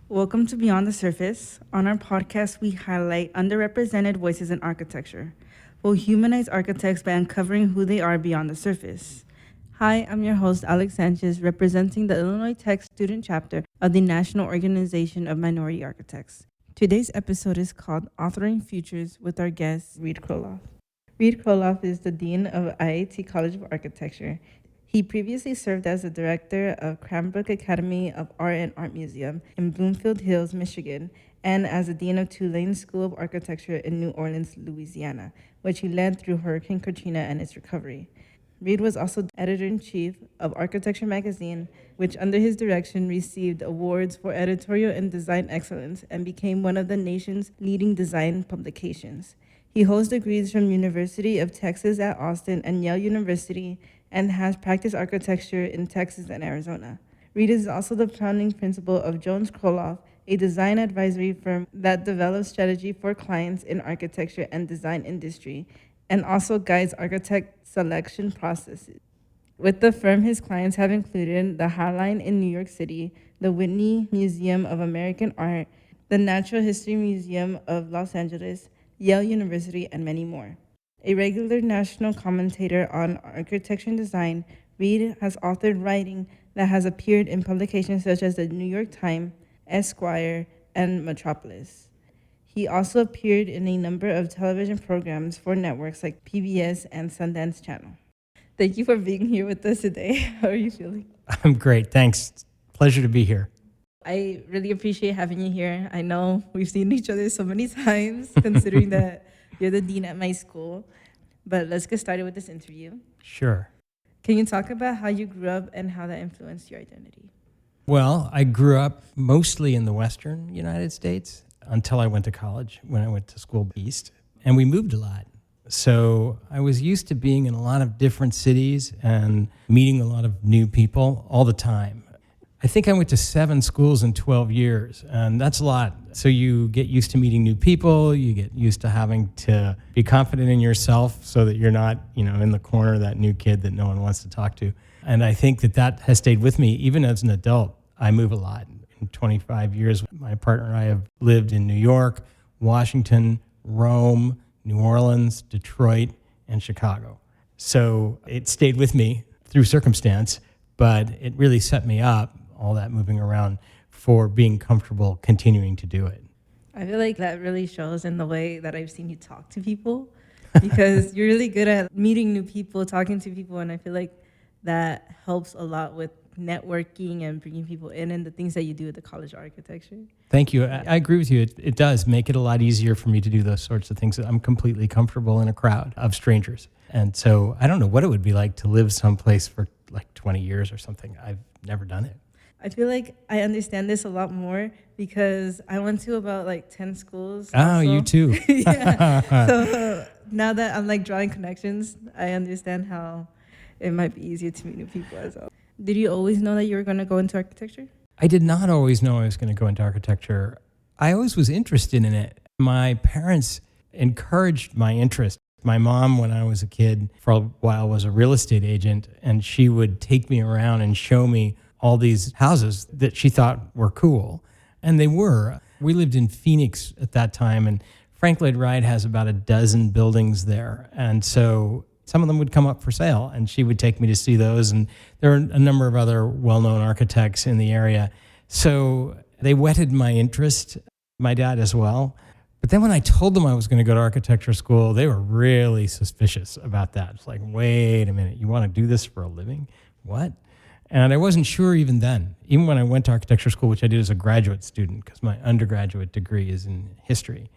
Welcome to Beyond the Surface. On our podcast, we highlight underrepresented voices in architecture. We'll humanize architects by uncovering who they are beyond the surface. Hi, I'm your host, Alex Sanchez, representing the Illinois Tech student chapter of the National Organization of Minority Architects. Today's episode is called Authoring Futures with our guest, Reed Kroloff. Reed Kroloff is the Dean of IIT College of Architecture. He previously served as the director of Cranbrook Academy of Art and Art Museum in Bloomfield Hills, Michigan, and as the Dean of Tulane School of Architecture in New Orleans, Louisiana, which he led through Hurricane Katrina and its recovery. Reed was also editor-in-chief of Architecture magazine, which under his direction received awards for editorial and design excellence and became one of the nation's leading design publications. He holds degrees from University of Texas at Austin and Yale University and has practiced architecture in Texas and Arizona. Reed is also the founding principal of Jones Kroloff, a design advisory firm that develops strategy for clients in architecture and design industry, and also guides architect selection processes. With the firm, his clients have included the High Line in New York City, the Whitney Museum of American Art, the Natural History Museum of Los Angeles, Yale University, and many more. A regular national commentator on architecture and design, Reed has authored writing that has appeared in publications such as the New York Times, Esquire, and Metropolis. He also appeared in a number of television programs for networks like PBS and Sundance Channel. Thank you for being here with us today. How are you feeling? I'm great, thanks. Pleasure to be here. I really appreciate having you here. I know we've seen each other so many times, considering that you're the dean at my school. But let's get started with this interview. Sure. Can you talk about how you grew up and how that influenced your identity? Well, I grew up mostly in the Western United States until I went to college, when I went to school east. And we moved a lot. So I was used to being in a lot of different cities and meeting a lot of new people all the time. I think I went to 7 schools in 12 years, and that's a lot. So you get used to meeting new people, you get used to having to be confident in yourself so that you're not, in the corner, that new kid that no one wants to talk to. And I think that has stayed with me. Even as an adult, I move a lot. In 25 years, my partner and I have lived in New York, Washington, Rome, New Orleans, Detroit, and Chicago. So it stayed with me through circumstance, but it really set me up, all that moving around, for being comfortable continuing to do it. I feel like that really shows in the way that I've seen you talk to people, because you're really good at meeting new people, talking to people, and I feel like that helps a lot with networking and bringing people in and the things that you do at the College of Architecture. Thank you. I agree with you. It does make it a lot easier for me to do those sorts of things. I'm completely comfortable in a crowd of strangers. And so I don't know what it would be like to live someplace for like 20 years or something. I've never done it. I feel like I understand this a lot more because I went to about 10 schools. Oh, also. you too. Yeah. So now that I'm drawing connections, I understand how it might be easier to meet new people as well. Did you always know that you were going to go into architecture? I did not always know I was going to go into architecture. I always was interested in it. My parents encouraged my interest. My mom, when I was a kid, for a while was a real estate agent, and she would take me around and show me all these houses that she thought were cool. And they were. We lived in Phoenix at that time, and Frank Lloyd Wright has about a dozen buildings there. And so some of them would come up for sale, and she would take me to see those. And there were a number of other well-known architects in the area. So they whetted my interest, my dad as well. But then when I told them I was going to go to architecture school, they were really suspicious about that. It's like, wait a minute, you want to do this for a living? What? And I wasn't sure even then, even when I went to architecture school, which I did as a graduate student because my undergraduate degree is in history.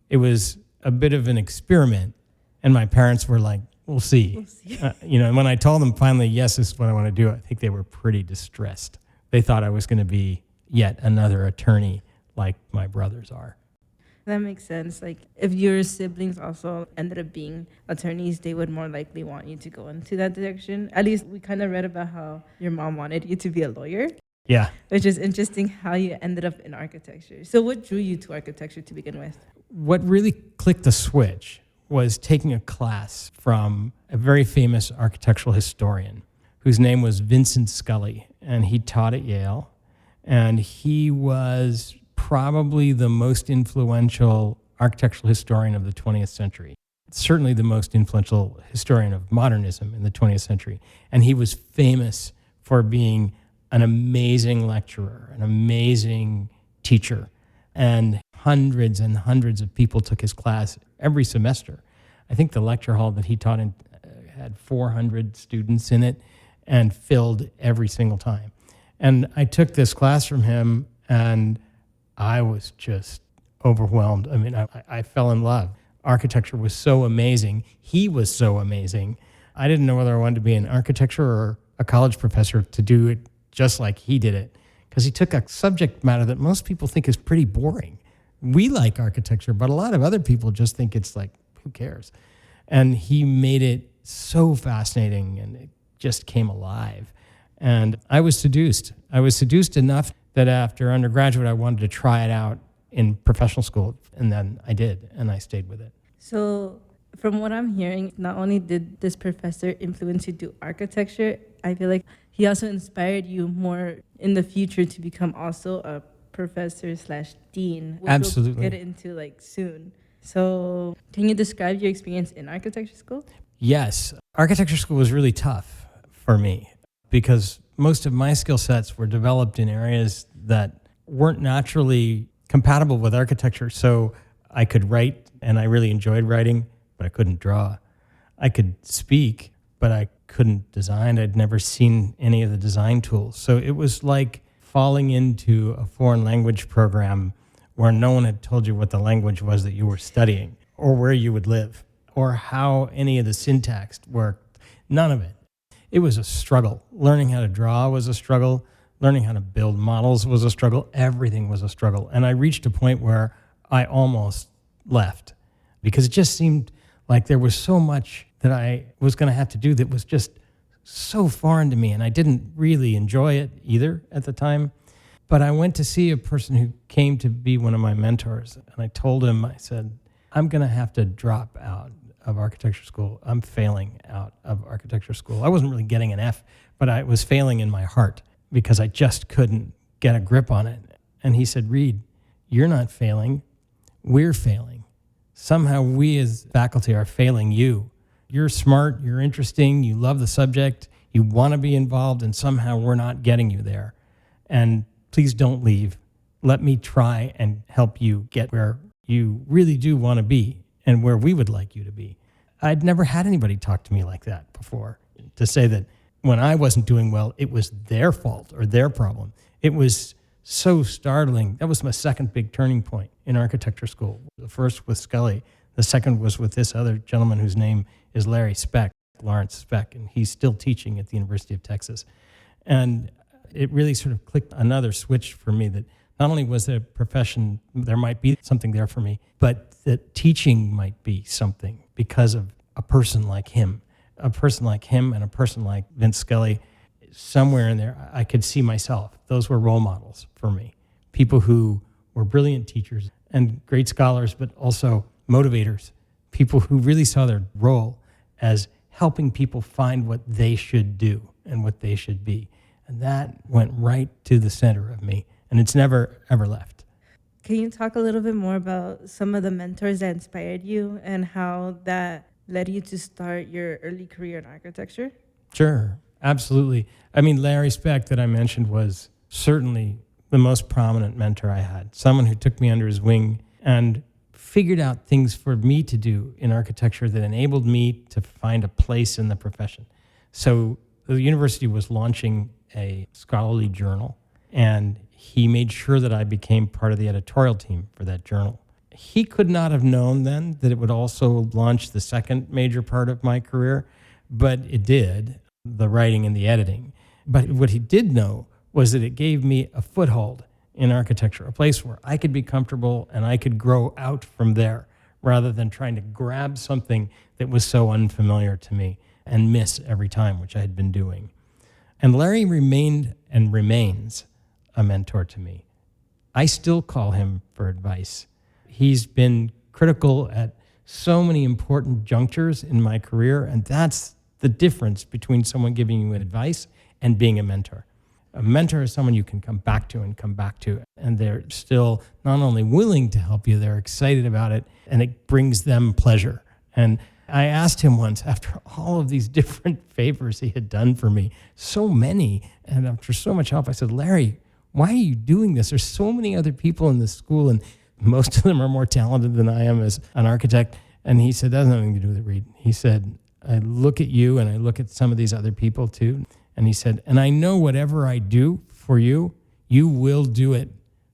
It was a bit of an experiment, and my parents were like, we'll see. And when I told them finally, yes, this is what I want to do, I think they were pretty distressed. They thought I was going to be yet another attorney like my brothers are. That makes sense. If your siblings also ended up being attorneys, they would more likely want you to go into that direction. At least we kind of read about how your mom wanted you to be a lawyer. Yeah. Which is interesting how you ended up in architecture. So what drew you to architecture to begin with? What really clicked the switch was taking a class from a very famous architectural historian whose name was Vincent Scully, and he taught at Yale. And he was probably the most influential architectural historian of the 20th century. Certainly the most influential historian of modernism in the 20th century. And he was famous for being an amazing lecturer, an amazing teacher. And hundreds and hundreds of people took his class every semester. I think the lecture hall that he taught in had 400 students in it and filled every single time. And I took this class from him and I was just overwhelmed. I mean, I fell in love. Architecture was so amazing. He was so amazing. I didn't know whether I wanted to be an architecture or a college professor to do it just like he did it, because he took a subject matter that most people think is pretty boring. We like architecture, but a lot of other people just think it's like, who cares? And he made it so fascinating and it just came alive. And I was seduced. I was seduced enough that after undergraduate, I wanted to try it out in professional school. And then I did, and I stayed with it. So from what I'm hearing, not only did this professor influence you to do architecture, I feel like he also inspired you more in the future to become also a professor / dean, which Absolutely. we'll get into like soon. So can you describe your experience in architecture school? Yes. Architecture school was really tough for me because most of my skill sets were developed in areas that weren't naturally compatible with architecture. So I could write, and I really enjoyed writing, but I couldn't draw. I could speak, but I couldn't design. I'd never seen any of the design tools. So it was like falling into a foreign language program where no one had told you what the language was that you were studying or where you would live or how any of the syntax worked. None of it. It was a struggle. Learning how to draw was a struggle. Learning how to build models was a struggle. Everything was a struggle. And I reached a point where I almost left because it just seemed like there was so much that I was going to have to do that was just so foreign to me. And I didn't really enjoy it either at the time. But I went to see a person who came to be one of my mentors. And I told him, I said, I'm going to have to drop out of architecture school. I'm failing out of architecture school. I wasn't really getting an F, but I was failing in my heart because I just couldn't get a grip on it. And he said, Reed, you're not failing. We're failing. Somehow we as faculty are failing you. You're smart, you're interesting, you love the subject, you want to be involved, and somehow we're not getting you there. And please don't leave. Let me try and help you get where you really do want to be and where we would like you to be. I'd never had anybody talk to me like that before, to say that when I wasn't doing well, it was their fault or their problem. It was so startling. That was my second big turning point in architecture school. The first with Scully. The second was with this other gentleman whose name is Larry Speck, Lawrence Speck, and he's still teaching at the University of Texas. And it really sort of clicked another switch for me that not only was it a profession, there might be something there for me, but that teaching might be something because of a person like him. A person like him and a person like Vince Scully, somewhere in there, I could see myself. Those were role models for me. People who were brilliant teachers and great scholars, but also motivators. People who really saw their role as helping people find what they should do and what they should be. And that went right to the center of me. And it's never, ever left. Can you talk a little bit more about some of the mentors that inspired you and how that led you to start your early career in architecture? Sure, absolutely. I mean, Larry Speck that I mentioned was certainly the most prominent mentor I had, someone who took me under his wing and figured out things for me to do in architecture that enabled me to find a place in the profession. So the university was launching a scholarly journal, and he made sure that I became part of the editorial team for that journal. He could not have known then that it would also launch the second major part of my career, but it did, the writing and the editing. But what he did know was that it gave me a foothold in architecture, a place where I could be comfortable and I could grow out from there rather than trying to grab something that was so unfamiliar to me and miss every time, which I had been doing. And Larry remained and remains a mentor to me. I still call him for advice. He's been critical at so many important junctures in my career, and that's the difference between someone giving you advice and being a mentor. A mentor is someone you can come back to and come back to. And they're still not only willing to help you, they're excited about it, and it brings them pleasure. And I asked him once, after all of these different favors he had done for me, so many, and after so much help, I said, Larry, why are you doing this? There's so many other people in this school, and most of them are more talented than I am as an architect. And he said, that has nothing to do with it, Reed. He said, I look at you and I look at some of these other people too. And he said, and I know whatever I do for you, you will do it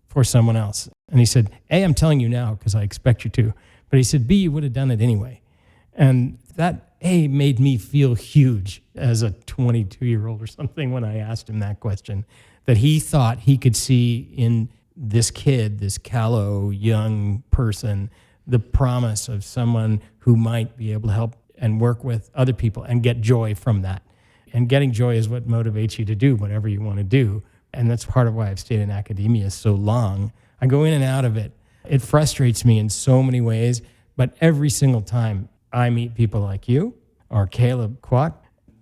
for someone else. And he said, A, I'm telling you now because I expect you to. But he said, B, you would have done it anyway. And that, A, made me feel huge as a 22-year-old or something when I asked him that question, that he thought he could see in this kid, this callow young person, the promise of someone who might be able to help and work with other people and get joy from that. And getting joy is what motivates you to do whatever you want to do. And that's part of why I've stayed in academia so long. I go in and out of it. It frustrates me in so many ways, but every single time I meet people like you or Caleb Kwok,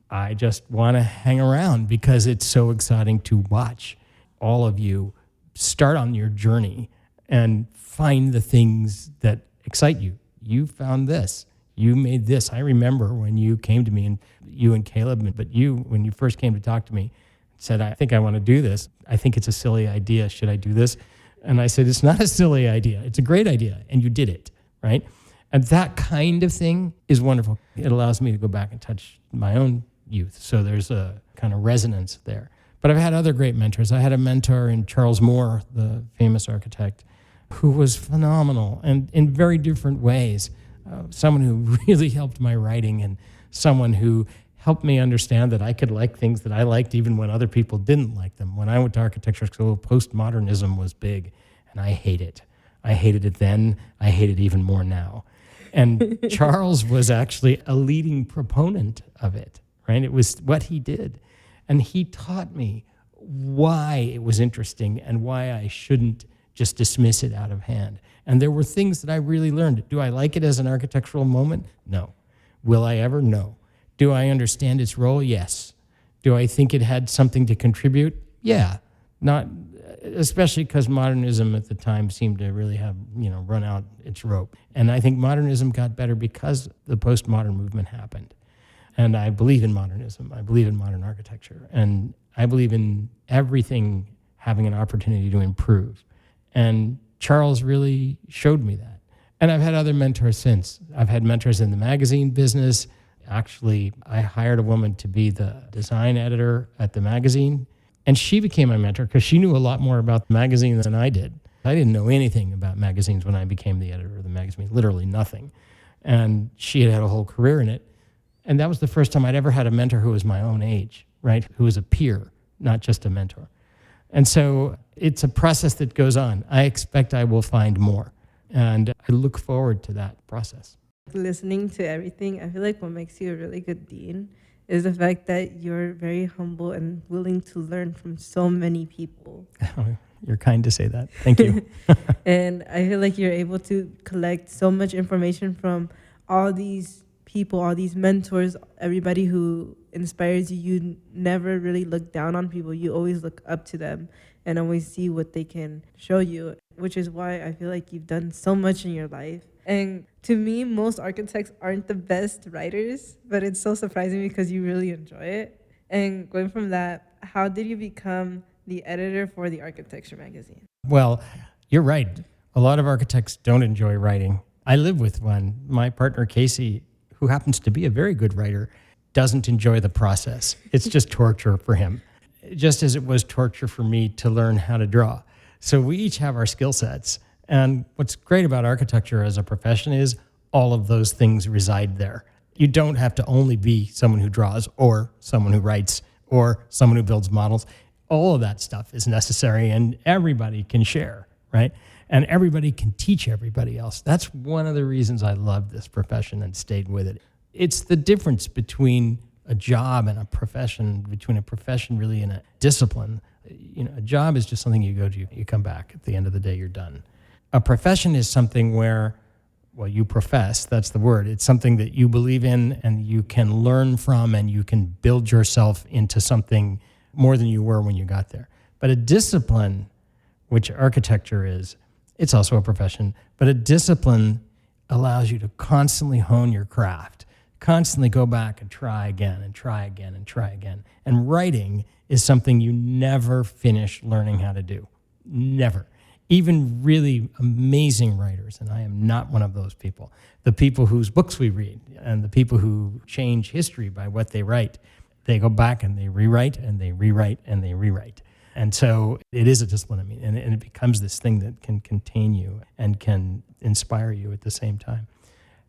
I just want to hang around because it's so exciting to watch all of you start on your journey and find the things that excite you. You found this. You made this. I remember when you came to me, and you and Caleb, but you, when you first came to talk to me, said, I think I want to do this. I think it's a silly idea. Should I do this? And I said, it's not a silly idea. It's a great idea. And you did it, right? And that kind of thing is wonderful. It allows me to go back and touch my own youth. So there's a kind of resonance there. But I've had other great mentors. I had a mentor in Charles Moore, the famous architect, who was phenomenal and in very different ways. Someone who really helped my writing and someone who helped me understand that I could like things that I liked even when other people didn't like them. When I went to architecture school, postmodernism was big, and I hate it. I hated it then. I hate it even more now. And Charles was actually a leading proponent of it, right? It was what he did. And he taught me why it was interesting and why I shouldn't just dismiss it out of hand. And there were things that I really learned. Do I like it as an architectural moment? No. Will I ever? No. Do I understand its role? Yes. Do I think it had something to contribute? Yeah. Not, especially because modernism at the time seemed to really have, run out its rope. And I think modernism got better because the postmodern movement happened. And I believe in modernism. I believe in modern architecture. And I believe in everything having an opportunity to improve. And Charles really showed me that. And I've had other mentors since. I've had mentors in the magazine business. Actually, I hired a woman to be the design editor at the magazine. And she became my mentor because she knew a lot more about the magazine than I did. I didn't know anything about magazines when I became the editor of the magazine, literally nothing. And she had a whole career in it. And that was the first time I'd ever had a mentor who was my own age, right? Who was a peer, not just a mentor. And so it's a process that goes on. I expect I will find more. And I look forward to that process. Listening to everything, I feel like what makes you a really good dean is the fact that you're very humble and willing to learn from so many people. You're kind to say that. Thank you. And I feel like you're able to collect so much information from all these people, all these mentors, everybody who inspires you. You never really look down on people. You always look up to them and always see what they can show you, which is why I feel like you've done so much in your life. And to me, most architects aren't the best writers, but it's so surprising because you really enjoy it. And going from that, how did you become the editor for the architecture magazine? Well, you're right. A lot of architects don't enjoy writing. I live with one. My partner, Casey, who happens to be a very good writer, doesn't enjoy the process. It's just torture for him, just as it was torture for me to learn how to draw. So we each have our skill sets. And what's great about architecture as a profession is all of those things reside there. You don't have to only be someone who draws or someone who writes or someone who builds models. All of that stuff is necessary and everybody can share, right? And everybody can teach everybody else. That's one of the reasons I love this profession and stayed with it. It's the difference between a job and a profession, between a profession really and a discipline. A job is just something you go to, you come back. At the end of the day, you're done. A profession is something where, well, you profess, that's the word. It's something that you believe in and you can learn from and you can build yourself into something more than you were when you got there. But a discipline, which architecture is, it's also a profession, but a discipline allows you to constantly hone your craft, constantly go back and try again and try again and try again. And writing is something you never finish learning how to do. Never. Even really amazing writers, and I am not one of those people, the people whose books we read and the people who change history by what they write, they go back and they rewrite and they rewrite and they rewrite. And so it is a discipline, and it becomes this thing that can contain you and can inspire you at the same time.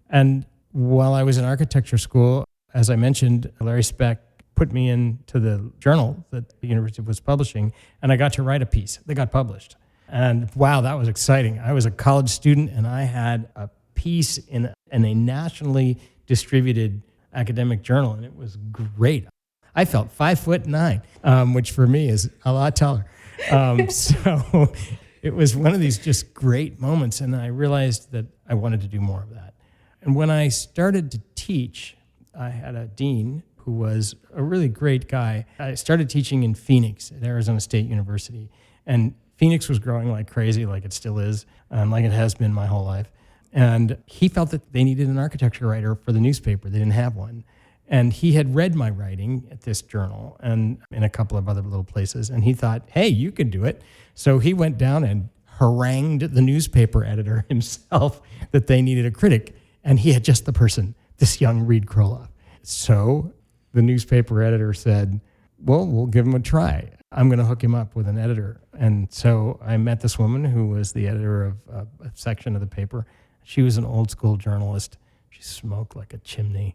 And while I was in architecture school, as I mentioned, Larry Speck put me into the journal that the university was publishing, and I got to write a piece that got published. And wow, that was exciting. I was a college student, and I had a piece in a nationally distributed academic journal, and it was great. I felt 5'9", which for me is a lot taller. So it was one of these just great moments, and I realized that I wanted to do more of that. And when I started to teach, I had a dean who was a really great guy. I started teaching in Phoenix at Arizona State University, and Phoenix was growing like crazy, like it still is, like it has been my whole life. And he felt that they needed an architecture writer for the newspaper. They didn't have one. And he had read my writing at this journal and in a couple of other little places. And he thought, hey, you could do it. So he went down and harangued the newspaper editor himself that they needed a critic. And he had just the person, this young Reed Kroloff. So the newspaper editor said, well, we'll give him a try. I'm going to hook him up with an editor. And so I met this woman who was the editor of a section of the paper. She was an old school journalist. She smoked like a chimney.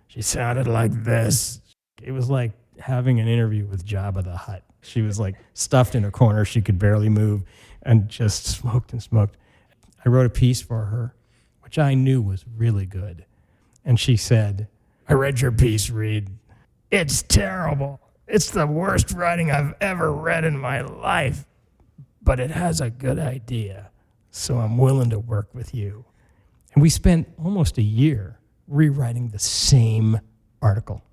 She sounded like this. It was like having an interview with Jabba the Hutt. She was like stuffed in a corner. She could barely move and just smoked and smoked. I wrote a piece for her, which I knew was really good. And she said, I read your piece, Reed. It's terrible. It's the worst writing I've ever read in my life, but it has a good idea, so I'm willing to work with you. And we spent almost a year rewriting the same article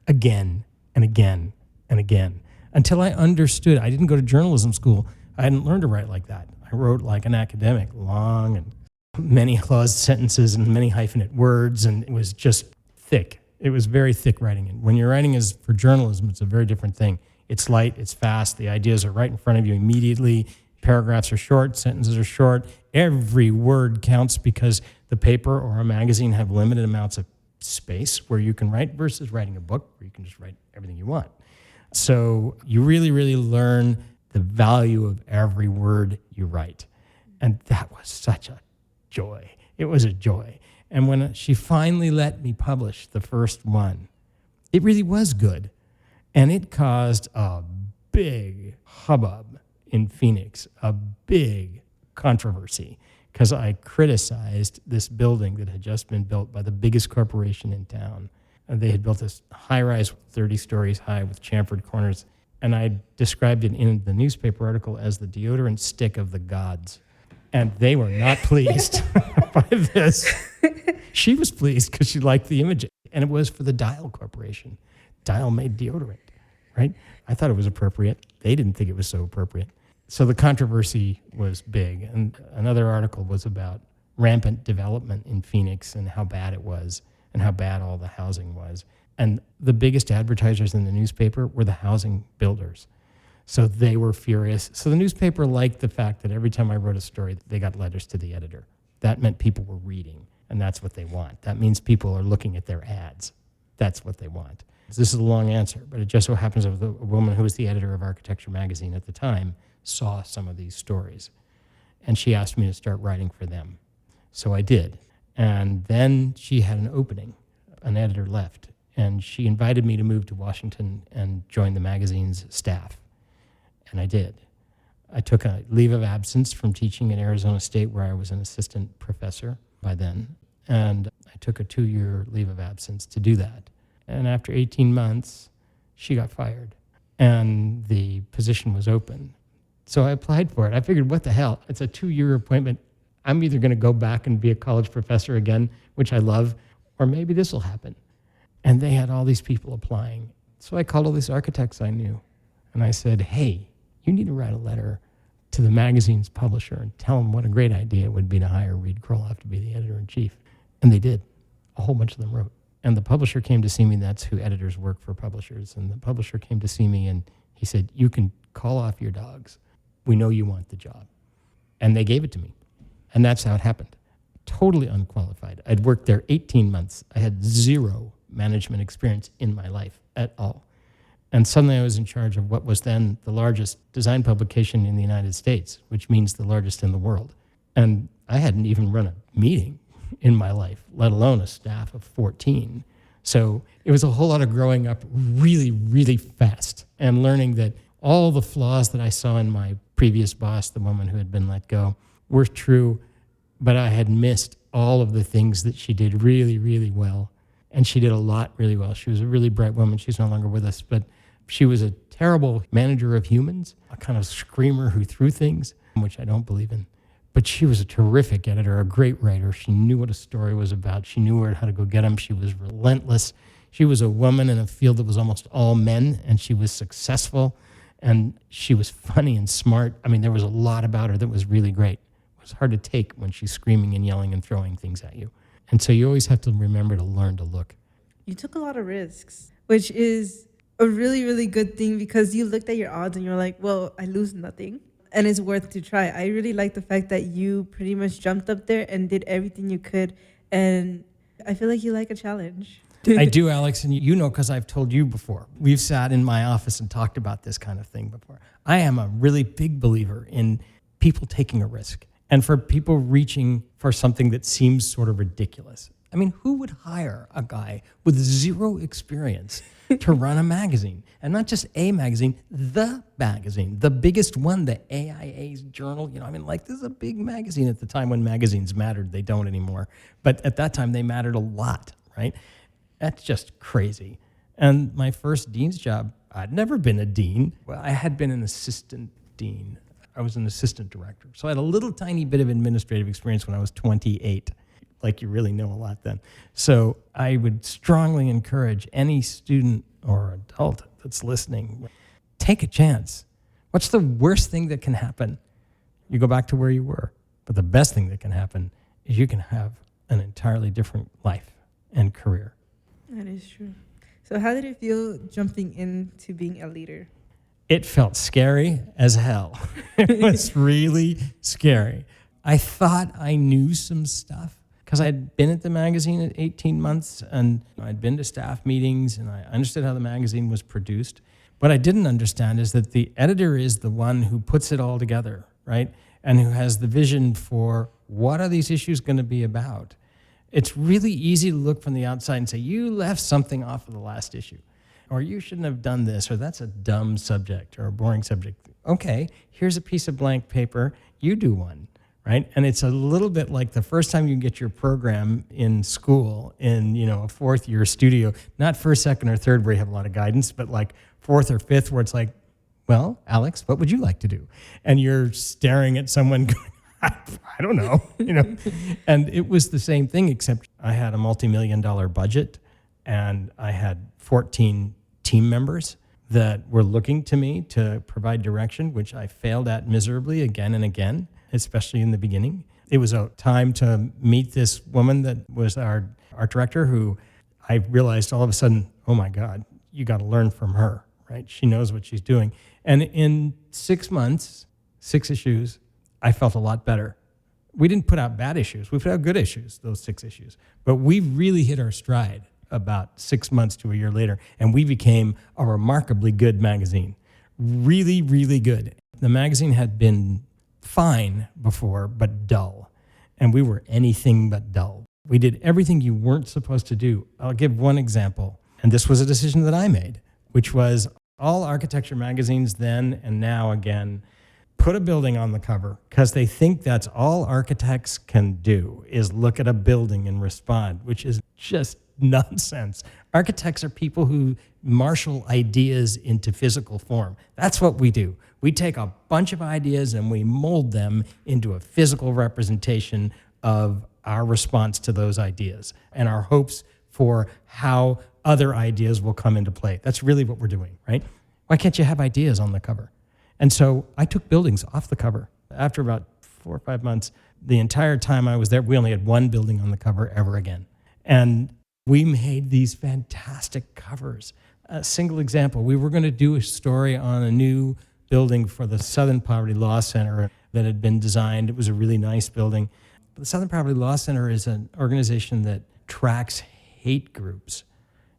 again and again and again until I understood. I didn't go to journalism school. I hadn't learned to write like that. I wrote like an academic, long and many clause sentences and many hyphenate words, and it was just thick. It was very thick writing. And when your writing is for journalism, it's a very different thing. It's light, it's fast, the ideas are right in front of you immediately. Paragraphs are short, sentences are short. Every word counts because the paper or a magazine have limited amounts of space where you can write versus writing a book where you can just write everything you want. So you really, really learn the value of every word you write. And that was such a joy. It was a joy. And when she finally let me publish the first one, it really was good. And it caused a big hubbub in Phoenix, a big controversy, because I criticized this building that had just been built by the biggest corporation in town. And they had built this high-rise, 30 stories high with chamfered corners. And I described it in the newspaper article as the deodorant stick of the gods. And they were not pleased by this. She was pleased because she liked the image. And it was for the Dial Corporation. Dial made deodorant, right? I thought it was appropriate. They didn't think it was so appropriate. So the controversy was big. And another article was about rampant development in Phoenix and how bad it was and how bad all the housing was. And the biggest advertisers in the newspaper were the housing builders. So they were furious. So the newspaper liked the fact that every time I wrote a story, they got letters to the editor. That meant people were reading, and that's what they want. That means people are looking at their ads. That's what they want. This is a long answer, but it just so happens that a woman who was the editor of Architecture magazine at the time saw some of these stories, and she asked me to start writing for them. So I did. And then she had an opening. An editor left, and she invited me to move to Washington and join the magazine's staff. And I did. I took a leave of absence from teaching at Arizona State, where I was an assistant professor by then. And I took a 2-year leave of absence to do that. And after 18 months, she got fired. And the position was open. So I applied for it. I figured, what the hell? It's a 2-year appointment. I'm either going to go back and be a college professor again, which I love, or maybe this will happen. And they had all these people applying. So I called all these architects I knew. And I said, hey, you need to write a letter to the magazine's publisher and tell them what a great idea it would be to hire Reed Kroloff to be the editor-in-chief. And they did. A whole bunch of them wrote. And the publisher came to see me. That's who editors work for, publishers. And the publisher came to see me, and he said, you can call off your dogs. We know you want the job. And they gave it to me. And that's how it happened. Totally unqualified. I'd worked there 18 months. I had zero management experience in my life at all. And suddenly I was in charge of what was then the largest design publication in the United States, which means the largest in the world. And I hadn't even run a meeting in my life, let alone a staff of 14. So it was a whole lot of growing up really, really fast and learning that all the flaws that I saw in my previous boss, the woman who had been let go, were true, but I had missed all of the things that she did really, really well. And she did a lot really well. She was a really bright woman. She's no longer with us, but she was a terrible manager of humans, a kind of screamer who threw things, which I don't believe in. But she was a terrific editor, a great writer. She knew what a story was about. She knew how to go get them. She was relentless. She was a woman in a field that was almost all men, and she was successful, and she was funny and smart. I mean, there was a lot about her that was really great. It was hard to take when she's screaming and yelling and throwing things at you. And so you always have to remember to learn to look. You took a lot of risks, which is a really, really good thing, because you looked at your odds and you're like, well, I lose nothing and it's worth to try. I really like the fact that you pretty much jumped up there and did everything you could. And I feel like you like a challenge. I do, Alex, and you know, because I've told you before. We've sat in my office and talked about this kind of thing before. I am a really big believer in people taking a risk and for people reaching for something that seems sort of ridiculous. I mean, who would hire a guy with zero experience to run a magazine? And not just a magazine, the magazine, the biggest one, the AIA's journal. You know, I mean, like, this is a big magazine at the time when magazines mattered. They don't anymore. But at that time, they mattered a lot, right? That's just crazy. And my first dean's job, I'd never been a dean. Well, I had been an assistant dean. I was an assistant director. So I had a little tiny bit of administrative experience when I was 28. Like, you really know a lot then. So I would strongly encourage any student or adult that's listening, take a chance. What's the worst thing that can happen? You go back to where you were. But the best thing that can happen is you can have an entirely different life and career. That is true. So how did it feel jumping into being a leader? It felt scary as hell. It was really scary. I thought I knew some stuff because I'd been at the magazine at 18 months and I'd been to staff meetings and I understood how the magazine was produced. What I didn't understand is that the editor is the one who puts it all together, right? And who has the vision for what are these issues going to be about. It's really easy to look from the outside and say, you left something off of the last issue, or you shouldn't have done this, or that's a dumb subject or a boring subject. Okay, here's a piece of blank paper, you do one, right? And it's a little bit like the first time you get your program in school in, you know, a fourth year studio, not first, second, or third where you have a lot of guidance, but like fourth or fifth where it's like, well, Alex, what would you like to do? And you're staring at someone going, I don't know, you know. And it was the same thing, except I had a multi-million-dollar budget and I had 14 team members that were looking to me to provide direction, which I failed at miserably again and again, especially in the beginning. It was a time to meet this woman that was our art director, who I realized all of a sudden, oh my God, you got to learn from her, right? She knows what she's doing. And in 6 months, 6 issues, I felt a lot better. We didn't put out bad issues. We put out good issues, those 6 issues. But we really hit our stride about 6 months to a year later, and we became a remarkably good magazine. Really, really good. The magazine had been fine before, but dull. And we were anything but dull. We did everything you weren't supposed to do. I'll give one example. And this was a decision that I made, which was all architecture magazines then and now again put a building on the cover because they think that's all architects can do is look at a building and respond, which is just nonsense. Architects are people who marshal ideas into physical form. That's what we do. We take a bunch of ideas and we mold them into a physical representation of our response to those ideas and our hopes for how other ideas will come into play. That's really what we're doing, right? Why can't you have ideas on the cover? And so I took buildings off the cover. After about 4 or 5 months, the entire time I was there, we only had one building on the cover ever again. And we made these fantastic covers. A single example, we were going to do a story on a new building for the Southern Poverty Law Center that had been designed. It was a really nice building. The Southern Poverty Law Center is an organization that tracks hate groups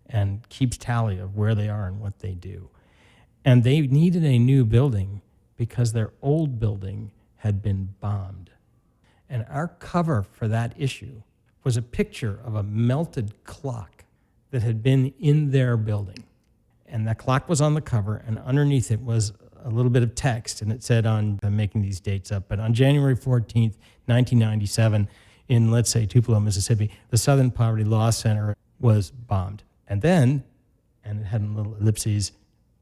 and keeps tally of where they are and what they do. And they needed a new building because their old building had been bombed. And our cover for that issue was a picture of a melted clock that had been in their building. And that clock was on the cover, and underneath it was a little bit of text, and it said I'm making these dates up, but on January 14th, 1997, in, let's say, Tupelo, Mississippi, the Southern Poverty Law Center was bombed. And then, and it had little ellipses,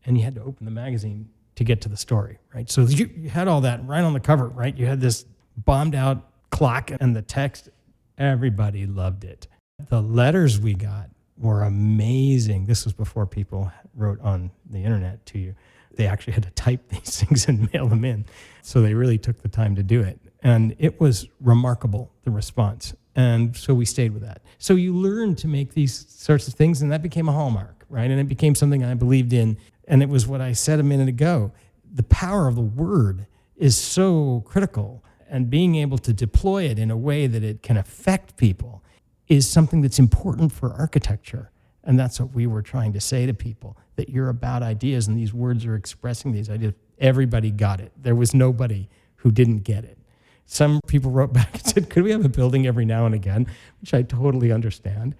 and you had to open the magazine to get to the story, right? So you had all that right on the cover, right? You had this bombed out clock and the text. Everybody loved it. The letters we got were amazing. This was before people wrote on the internet to you. They actually had to type these things and mail them in. So they really took the time to do it. And it was remarkable, the response. And so we stayed with that. So you learn to make these sorts of things, and that became a hallmark, right? And it became something I believed in. And it was what I said a minute ago. The power of the word is so critical, and being able to deploy it in a way that it can affect people is something that's important for architecture. And that's what we were trying to say to people, that you're about ideas and these words are expressing these ideas. Everybody got it. There was nobody who didn't get it. Some people wrote back and said, could we have a building every now and again? Which I totally understand.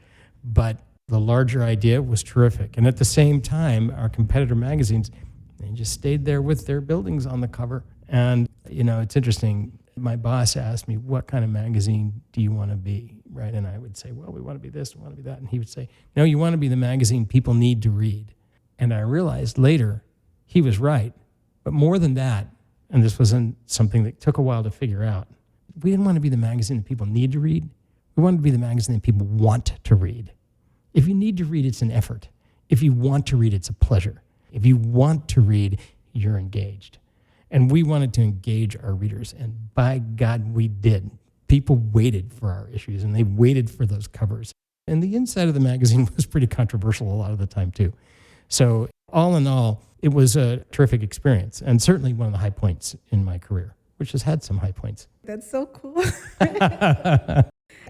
But the larger idea was terrific. And at the same time, our competitor magazines, they just stayed there with their buildings on the cover. And, you know, it's interesting. My boss asked me, what kind of magazine do you want to be, right? And I would say, well, we want to be this, we want to be that. And he would say, no, you want to be the magazine people need to read. And I realized later he was right. But more than that, and this wasn't something that took a while to figure out, we didn't want to be the magazine that people need to read. We wanted to be the magazine that people want to read. If you need to read, it's an effort. If you want to read, it's a pleasure. If you want to read, you're engaged. And we wanted to engage our readers, and by God, we did. People waited for our issues, and they waited for those covers. And the inside of the magazine was pretty controversial a lot of the time, too. So all in all, it was a terrific experience, and certainly one of the high points in my career, which has had some high points. That's so cool.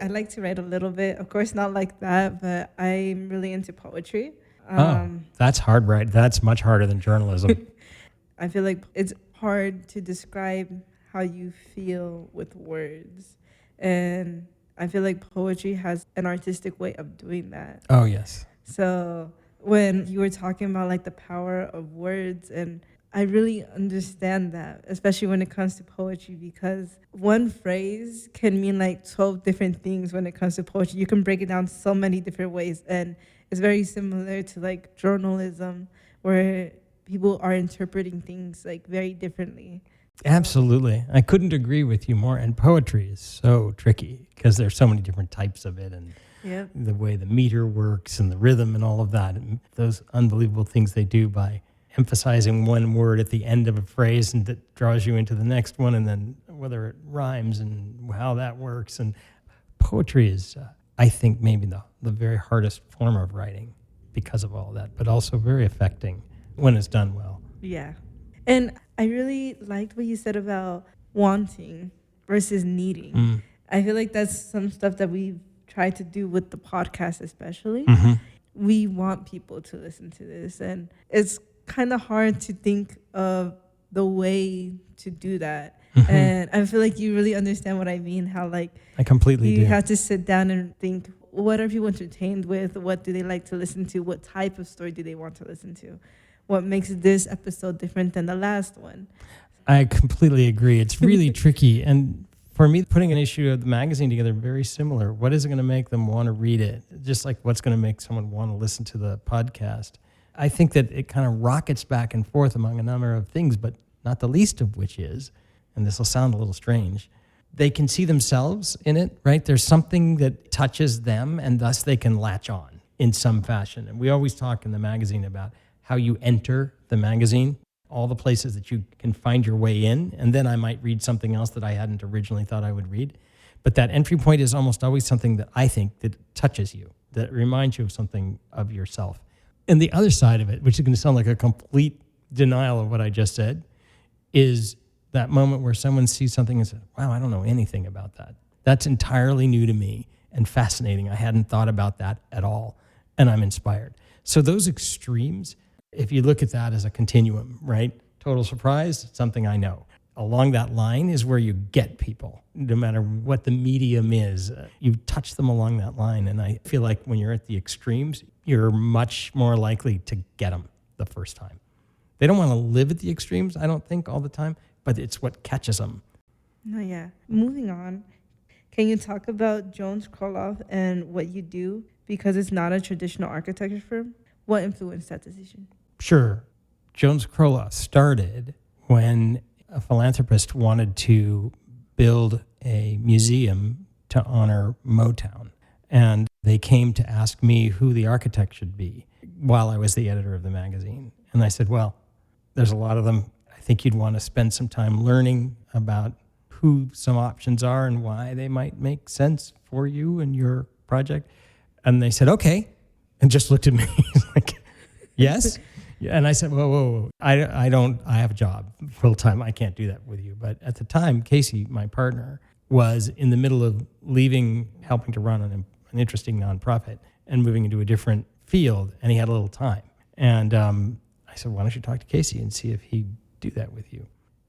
I like to write a little bit. Of course, not like that, but I'm really into poetry. That's hard, right? That's much harder than journalism. I feel like it's hard to describe how you feel with words. And I feel like poetry has an artistic way of doing that. Oh, yes. So when you were talking about like the power of words, and I really understand that, especially when it comes to poetry, because one phrase can mean like 12 different things when it comes to poetry. You can break it down so many different ways. And it's very similar to like journalism, where people are interpreting things like very differently. Absolutely. I couldn't agree with you more. And poetry is so tricky because there's so many different types of it, and the way the meter works and the rhythm and all of that. And those unbelievable things they do by emphasizing one word at the end of a phrase, and that draws you into the next one, and then whether it rhymes and how that works. And poetry is, I think, maybe the very hardest form of writing because of all that, but also very affecting when it's done well. Yeah. And I really liked what you said about wanting versus needing. I feel like that's some stuff that we've tried to do with the podcast, especially. Mm-hmm. We want people to listen to this, and it's kind of hard to think of the way to do that. Mm-hmm. And I feel like you really understand what I mean, how like I completely do. You have to sit down and think, what are people entertained with? What do they like to listen to? What type of story do they want to listen to? What makes this episode different than the last one? I completely agree. It's really tricky. And for me, putting an issue of the magazine together, very similar. What is it going to make them want to read it? Just like what's going to make someone want to listen to the podcast. I think that it kind of rockets back and forth among a number of things, but not the least of which is, and this will sound a little strange, they can see themselves in it, right? There's something that touches them, and thus they can latch on in some fashion. And we always talk in the magazine about how you enter the magazine, all the places that you can find your way in, and then I might read something else that I hadn't originally thought I would read. But that entry point is almost always something that I think that touches you, that reminds you of something of yourself. And the other side of it, which is going to sound like a complete denial of what I just said, is that moment where someone sees something and says, wow, I don't know anything about that. That's entirely new to me and fascinating. I hadn't thought about that at all, and I'm inspired. So those extremes, if you look at that as a continuum, right? Total surprise, something I know. Along that line is where you get people, no matter what the medium is. You touch them along that line, and I feel like when you're at the extremes, you're much more likely to get them the first time. They don't want to live at the extremes, I don't think, all the time, but it's what catches them. No, yeah. Moving on, can you talk about Jones Kroloff and what you do? Because it's not a traditional architecture firm. What influenced that decision? Sure. Jones Kroloff started when a philanthropist wanted to build a museum to honor Motown. And they came to ask me who the architect should be while I was the editor of the magazine. And I said, well, there's a lot of them. I think you'd want to spend some time learning about who some options are and why they might make sense for you and your project. And they said, okay. And just looked at me like, yes. And I said, whoa. I have a job full time. I can't do that with you. But at the time, Casey, my partner, was in the middle of leaving, helping to run an interesting nonprofit and moving into a different field. And he had a little time. And I said, why don't you talk to Casey and see if he'd do that with you?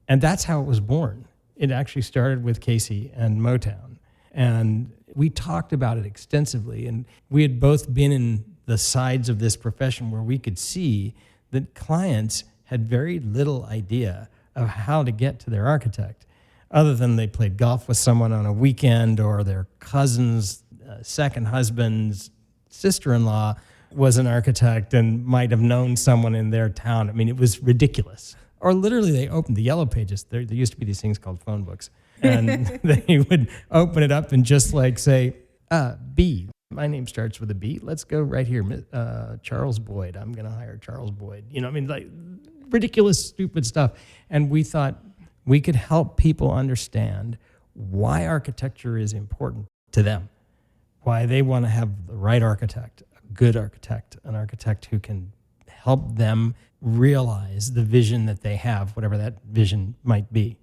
And that's how it was born. It actually started with Casey and Motown. And we talked about it extensively. And we had both been in the sides of this profession where we could see that clients had very little idea of how to get to their architect, other than they played golf with someone on a weekend or their cousin's second husband's sister-in-law was an architect and might have known someone in their town. I mean, it was ridiculous. Or literally they opened the yellow pages. There used to be these things called phone books. And they would open it up and just like say, B. My name starts with a B. Let's go right here. Charles Boyd. I'm going to hire Charles Boyd. You know, I mean, like ridiculous, stupid stuff. And we thought we could help people understand why architecture is important to them, why they want to have the right architect, a good architect, an architect who can help them realize the vision that they have, whatever that vision might be.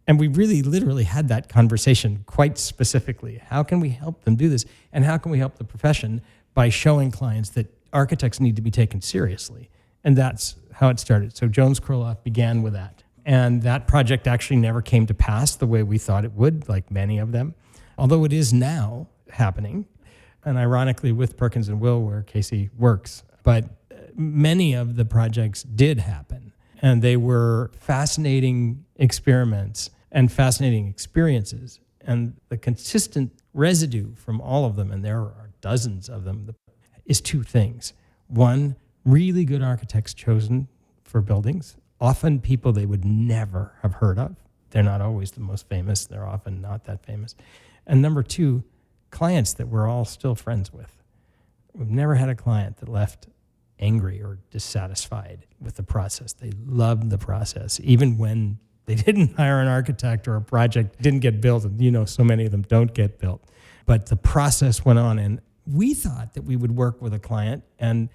And we really literally had that conversation quite specifically. How can we help them do this? And how can we help the profession by showing clients that architects need to be taken seriously? And that's how it started. So Jones Kroloff began with that. And that project actually never came to pass the way we thought it would, like many of them, although it is now happening. And ironically with Perkins & Will, where Casey works. But many of the projects did happen. And they were fascinating experiments and fascinating experiences. And the consistent residue from all of them, and there are dozens of them, is two things. One, really good architects chosen for buildings, often people they would never have heard of. They're not always the most famous. They're often not that famous. And number two, clients that we're all still friends with. We've never had a client that left angry or dissatisfied with the process. They loved the process, even when they didn't hire an architect or a project didn't get built. And, you know, so many of them don't get built. But the process went on, and we thought that we would work with a client and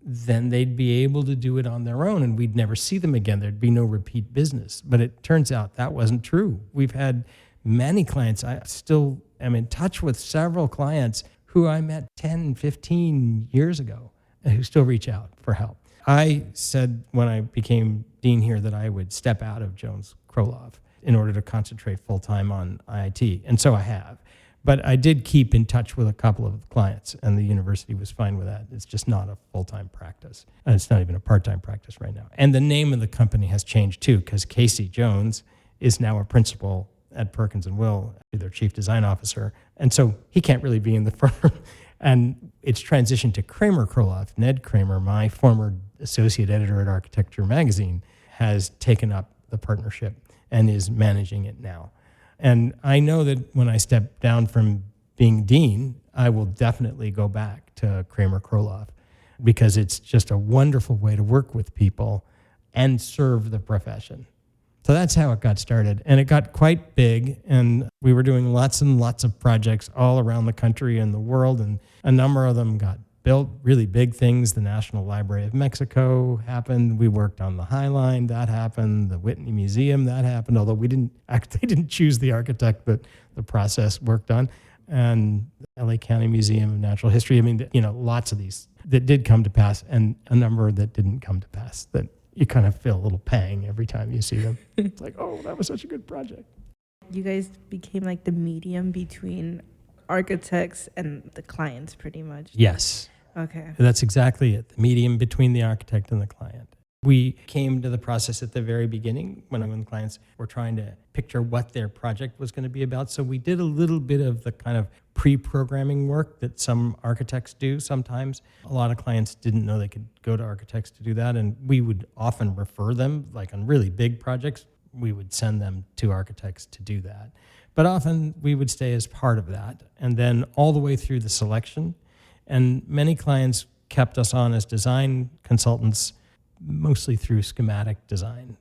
then they'd be able to do it on their own and we'd never see them again. There'd be no repeat business. But it turns out that wasn't true. We've had many clients. I still am in touch with several clients who I met 10, 15 years ago and who still reach out for help. I said when I became dean here that I would step out of Jones Kroloff in order to concentrate full-time on IIT, and so I have. But I did keep in touch with a couple of clients, and the university was fine with that. It's just not a full-time practice, and it's not even a part-time practice right now. And the name of the company has changed too, because Casey Jones is now a principal at Perkins & Will, their chief design officer, and so he can't really be in the firm. And it's transitioned to Kramer Kroloff. Ned Kramer, my former associate editor at Architecture magazine, has taken up the partnership and is managing it now. And I know that when I step down from being dean, I will definitely go back to Kramer Kroloff. because it's just a wonderful way to work with people and serve the profession. So that's how it got started. And it got quite big, and we were doing lots and lots of projects all around the country and the world, and a number of them got built, really big things. The National Library of Mexico happened. We worked on the High Line, that happened. The Whitney Museum, that happened, although they didn't choose the architect, but the process worked on. And the LA County Museum of Natural History. I mean, lots of these that did come to pass, and a number that didn't come to pass that you kind of feel a little pang every time you see them. It's like, oh, that was such a good project. You guys became like the medium between architects and the clients, pretty much. Yes. Okay. That's exactly it. The medium between the architect and the client. We came to the process at the very beginning when clients were trying to picture what their project was going to be about. So we did a little bit of the kind of pre-programming work that some architects do sometimes. A lot of clients didn't know they could go to architects to do that, and we would often refer them, like on really big projects, we would send them to architects to do that. But often we would stay as part of that, and then all the way through the selection. And many clients kept us on as design consultants, mostly through schematic design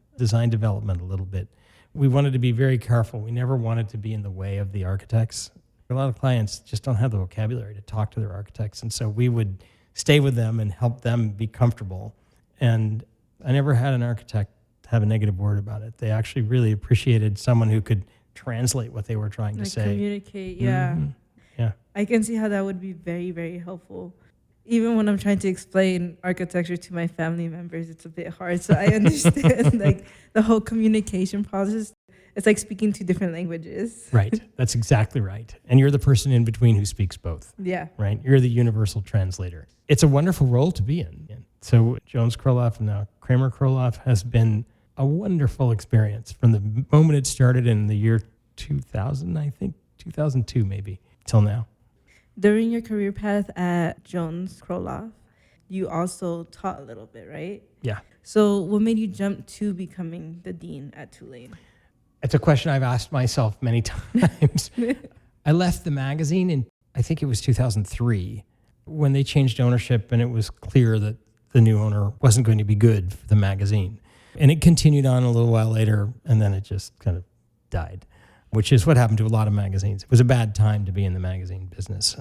development a little bit. We wanted to be very careful. We never wanted to be in the way of the architects. A lot of clients just don't have the vocabulary to talk to their architects, and so we would stay with them and help them be comfortable. And I never had an architect have a negative word about it. They actually really appreciated someone who could translate what they were trying to say. Communicate, yeah. Mm-hmm. Yeah. I can see how that would be very, very helpful. Even when I'm trying to explain architecture to my family members, it's a bit hard. So I understand like the whole communication process. It's like speaking two different languages. Right. That's exactly right. And you're the person in between who speaks both. Yeah. Right. You're the universal translator. It's a wonderful role to be in. So Jones Kroloff and now Kramer Kroloff has been a wonderful experience from the moment it started in the year 2000, I think, 2002 maybe, till now. During your career path at Jones Kroloff, you also taught a little bit, right? Yeah. So what made you jump to becoming the dean at Tulane? It's a question I've asked myself many times. I left the magazine in, I think it was 2003, when they changed ownership and it was clear that the new owner wasn't going to be good for the magazine. And it continued on a little while later, and then it just kind of died, which is what happened to a lot of magazines. It was a bad time to be in the magazine business.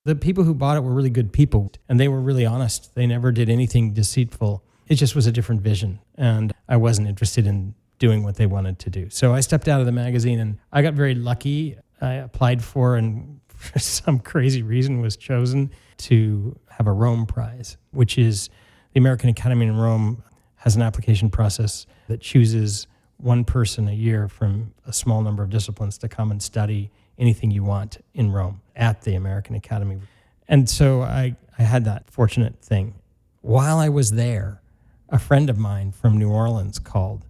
The people who bought it were really good people, and they were really honest. They never did anything deceitful. It just was a different vision, and I wasn't interested in doing what they wanted to do. So I stepped out of the magazine, and I got very lucky. I applied for, and for some crazy reason was chosen to have a Rome Prize, which is the American Academy in Rome has an application process that chooses one person a year from a small number of disciplines to come and study anything you want in Rome at the American Academy. And so I had that fortunate thing. While I was there, a friend of mine from New Orleans called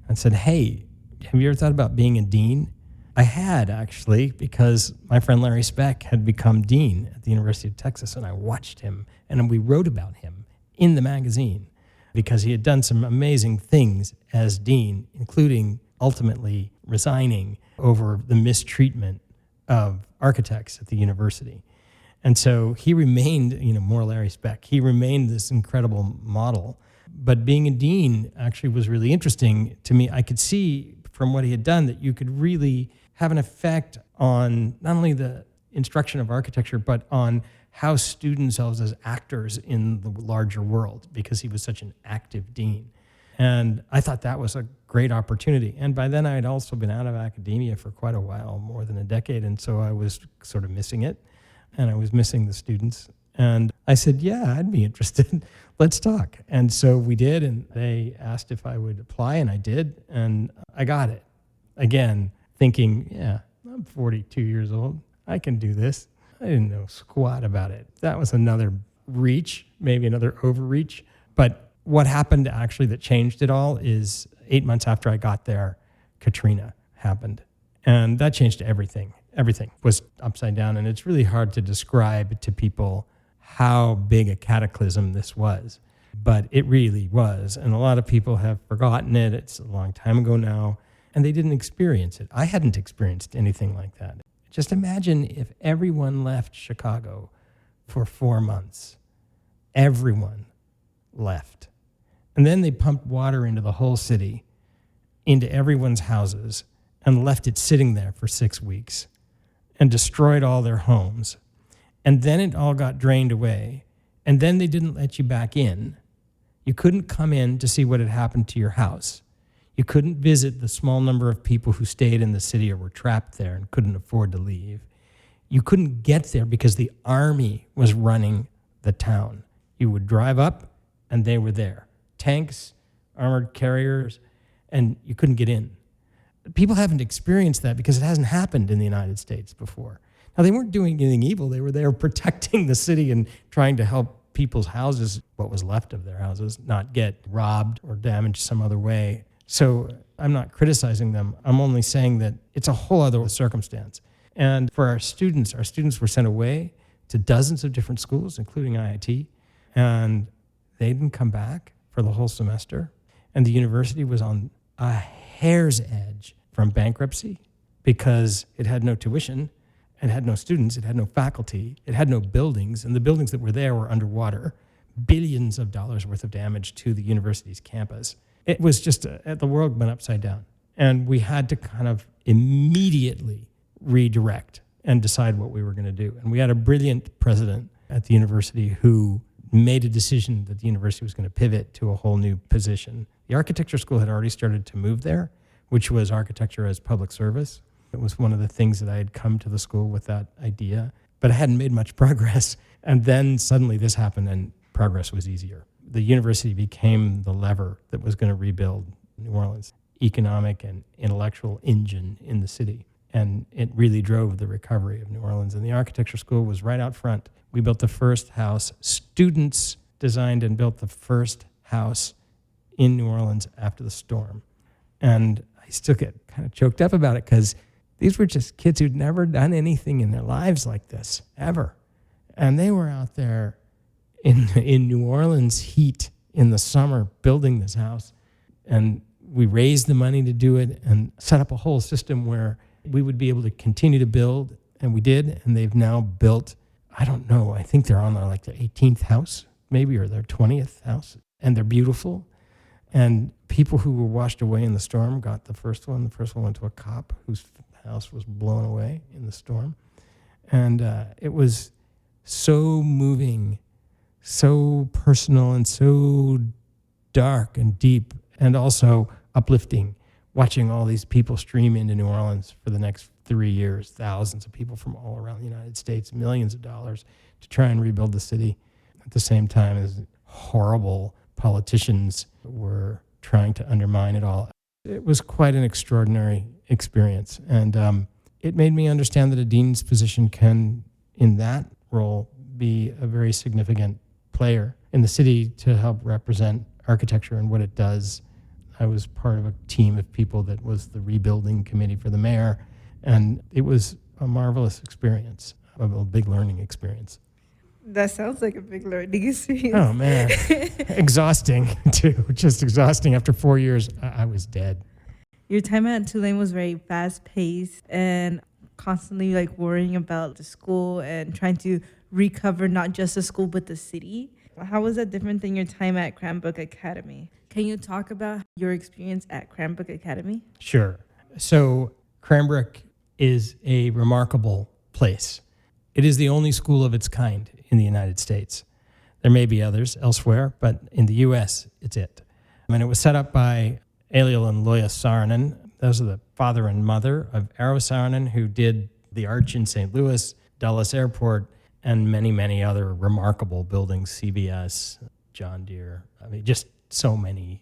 and said, "Hey, have you ever thought about being a dean?" I had, actually, because my friend Larry Speck had become dean at the University of Texas, and I watched him, and we wrote about him in the magazine because he had done some amazing things as dean, including ultimately resigning over the mistreatment of architects at the university. And so he remained, more Larry Speck, he remained this incredible model. But being a dean actually was really interesting to me. I could see from what he had done that you could really have an effect on not only the instruction of architecture, but on how students themselves as actors in the larger world, because he was such an active dean. And I thought that was a great opportunity. And by then I had also been out of academia for quite a while, more than a decade. And so I was sort of missing it, and I was missing the students. And I said, yeah, I'd be interested. Let's talk. And so we did, and they asked if I would apply, and I did, and I got it. Again, thinking, yeah, I'm 42 years old. I can do this. I didn't know squat about it. That was another reach, maybe another overreach. But what happened actually that changed it all is 8 months after I got there, Katrina happened. And that changed everything. Everything was upside down. And it's really hard to describe to people how big a cataclysm this was. But it really was. And a lot of people have forgotten it. It's a long time ago now. And they didn't experience it. I hadn't experienced anything like that. Just imagine if everyone left Chicago for 4 months. Everyone left. And then they pumped water into the whole city, into everyone's houses, and left it sitting there for 6 weeks and destroyed all their homes. And then it all got drained away. And then they didn't let you back in. You couldn't come in to see what had happened to your house. You couldn't visit the small number of people who stayed in the city or were trapped there and couldn't afford to leave. You couldn't get there because the army was running the town. You would drive up and they were there. Tanks, armored carriers, and you couldn't get in. People haven't experienced that because it hasn't happened in the United States before. Now, they weren't doing anything evil. They were there protecting the city and trying to help people's houses, what was left of their houses, not get robbed or damaged some other way. So I'm not criticizing them. I'm only saying that it's a whole other circumstance. And for our students were sent away to dozens of different schools, including IIT, and they didn't come back for the whole semester. And the university was on a hair's edge from bankruptcy because it had no tuition, it had no students, it had no faculty, it had no buildings, and the buildings that were there were underwater. Billions of dollars worth of damage to the university's campus. It was just, the world went upside down. And we had to kind of immediately redirect and decide what we were going to do. And we had a brilliant president at the university who made a decision that the university was going to pivot to a whole new position. The architecture school had already started to move there, which was architecture as public service. It was one of the things that I had come to the school with that idea, but I hadn't made much progress. And then suddenly this happened and progress was easier. The university became the lever that was going to rebuild New Orleans' economic and intellectual engine in the city. And it really drove the recovery of New Orleans. And the architecture school was right out front. We built the first house. Students designed and built the first house in New Orleans after the storm. And I still get kind of choked up about it because these were just kids who'd never done anything in their lives like this, ever. And they were out there in New Orleans heat in the summer building this house. And we raised the money to do it and set up a whole system where we would be able to continue to build, and we did, and they've now built, I don't know, I think they're on their 18th house, maybe, or their 20th house, and they're beautiful. And people who were washed away in the storm got the first one. The first one went to a cop whose house was blown away in the storm. And it was so moving, so personal, and so dark and deep, and also uplifting, watching all these people stream into New Orleans for the next 3 years, thousands of people from all around the United States, millions of dollars to try and rebuild the city at the same time as horrible politicians were trying to undermine it all. It was quite an extraordinary experience. And it made me understand that a dean's position can, in that role, be a very significant player in the city to help represent architecture and what it does. I was part of a team of people that was the rebuilding committee for the mayor, and it was a marvelous experience, a big learning experience. That sounds like a big learning experience. Oh, man. Exhausting, too. Just exhausting. After 4 years, I was dead. Your time at Tulane was very fast-paced and constantly worrying about the school and trying to recover not just the school but the city. How was that different than your time at Cranbrook Academy? Can you talk about your experience at Cranbrook Academy? Sure. So Cranbrook is a remarkable place. It is the only school of its kind in the United States. There may be others elsewhere, but in the U.S., it's it. And it was set up by Eliel and Loya Saarinen. Those are the father and mother of Eero Saarinen, who did the Arch in St. Louis, Dulles Airport, and many, many other remarkable buildings, CBS, John Deere. I mean, just so many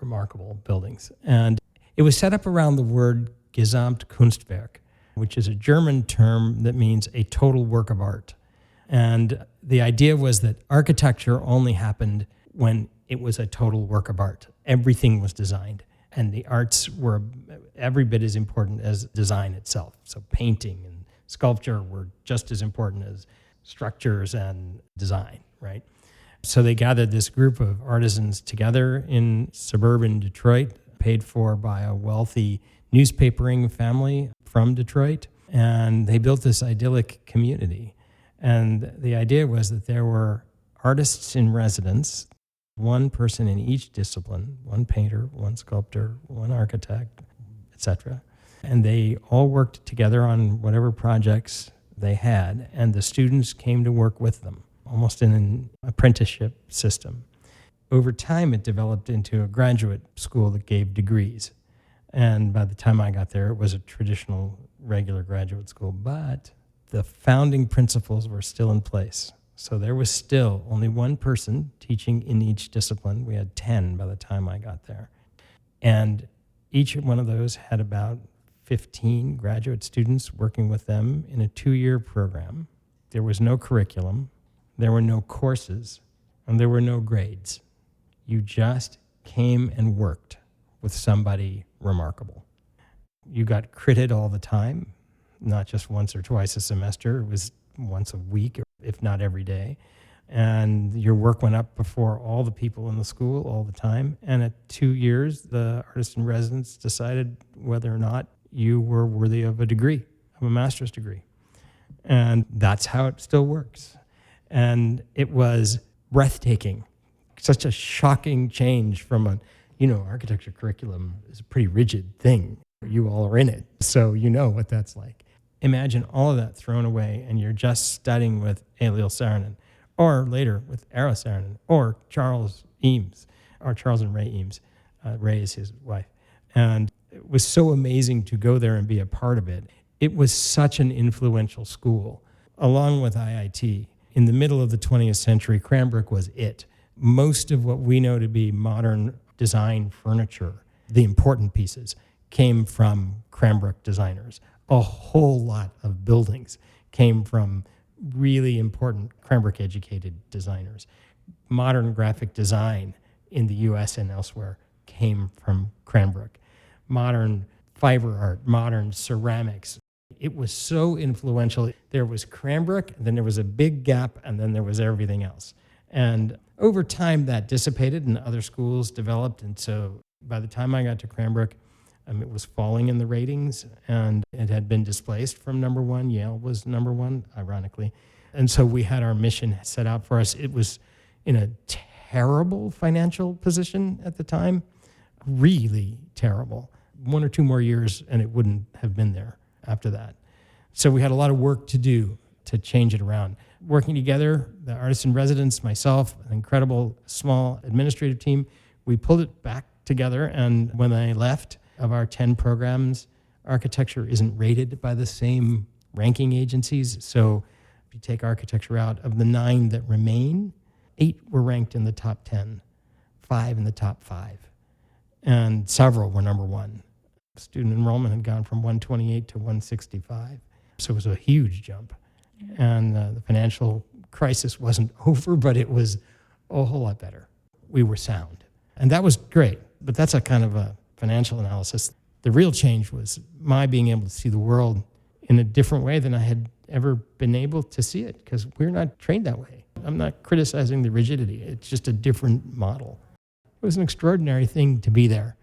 remarkable buildings. And it was set up around the word Gesamtkunstwerk, which is a German term that means a total work of art. And the idea was that architecture only happened when it was a total work of art. Everything was designed, and the arts were every bit as important as design itself. So painting and sculpture were just as important as structures and design, right? So they gathered this group of artisans together in suburban Detroit, paid for by a wealthy newspapering family from Detroit, and they built this idyllic community. And the idea was that there were artists in residence, one person in each discipline, one painter, one sculptor, one architect, etc. And they all worked together on whatever projects they had, and the students came to work with them, almost in an apprenticeship system. Over time, it developed into a graduate school that gave degrees. And by the time I got there, it was a traditional, regular graduate school. But the founding principles were still in place. So there was still only one person teaching in each discipline. We had 10 by the time I got there. And each one of those had about 15 graduate students working with them in a 2-year program. There was no curriculum, there were no courses, and there were no grades. You just came and worked with somebody remarkable. You got critted all the time, not just once or twice a semester. It was once a week, if not every day. And your work went up before all the people in the school all the time. And at 2 years, the artist in residence decided whether or not you were worthy of a degree, of a master's degree. And that's how it still works. And it was breathtaking. Such a shocking change from architecture curriculum is a pretty rigid thing. You all are in it, so you know what that's like. Imagine all of that thrown away and you're just studying with Éliel Saarinen, or later with Eera Saarinen, or Charles Eames, or Charles and Ray Eames. Ray is his wife. And it was so amazing to go there and be a part of it. It was such an influential school. Along with IIT, in the middle of the 20th century, Cranbrook was it. Most of what we know to be modern design furniture, the important pieces, came from Cranbrook designers. A whole lot of buildings came from really important Cranbrook-educated designers. Modern graphic design in the U.S. and elsewhere came from Cranbrook. Modern fiber art, modern ceramics. It was so influential. There was Cranbrook, then there was a big gap, and then there was everything else. And over time, that dissipated and other schools developed. And so by the time I got to Cranbrook, it was falling in the ratings, and it had been displaced from number one. Yale was number one, ironically. And so we had our mission set out for us. It was in a terrible financial position at the time, really terrible. 1 or 2 more years, and it wouldn't have been there after that. So we had a lot of work to do to change it around. Working together, the artists in residence, myself, an incredible small administrative team, we pulled it back together. And when I left, of our 10 programs, architecture isn't rated by the same ranking agencies. So if you take architecture out, of the 9 that remain, 8 were ranked in the top 10, 5 in the top 5, and several were number 1. Student enrollment had gone from 128 to 165. So it was a huge jump. And the financial crisis wasn't over, but it was a whole lot better. We were sound. And that was great, but that's a kind of a financial analysis. The real change was my being able to see the world in a different way than I had ever been able to see it, because we're not trained that way. I'm not criticizing the rigidity. It's just a different model. It was an extraordinary thing to be there.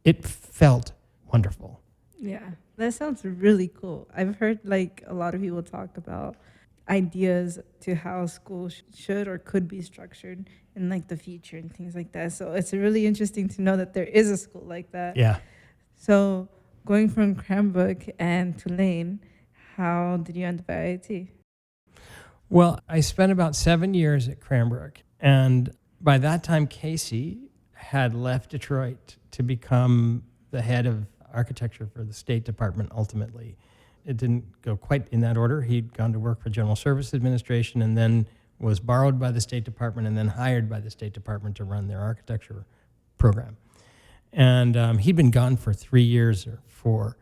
It felt wonderful. Yeah, that sounds really cool. I've heard a lot of people talk about ideas to how schools should or could be structured in the future and things like that. So it's really interesting to know that there is a school like that. Yeah. So going from Cranbrook and Tulane, how did you end up at IIT? Well, I spent about 7 years at Cranbrook. And by that time, Casey had left Detroit to become the head of architecture for the State Department ultimately. It didn't go quite in that order. He'd gone to work for General Services Administration and then was borrowed by the State Department and then hired by the State Department to run their architecture program. And he'd been gone for 3 years or 4,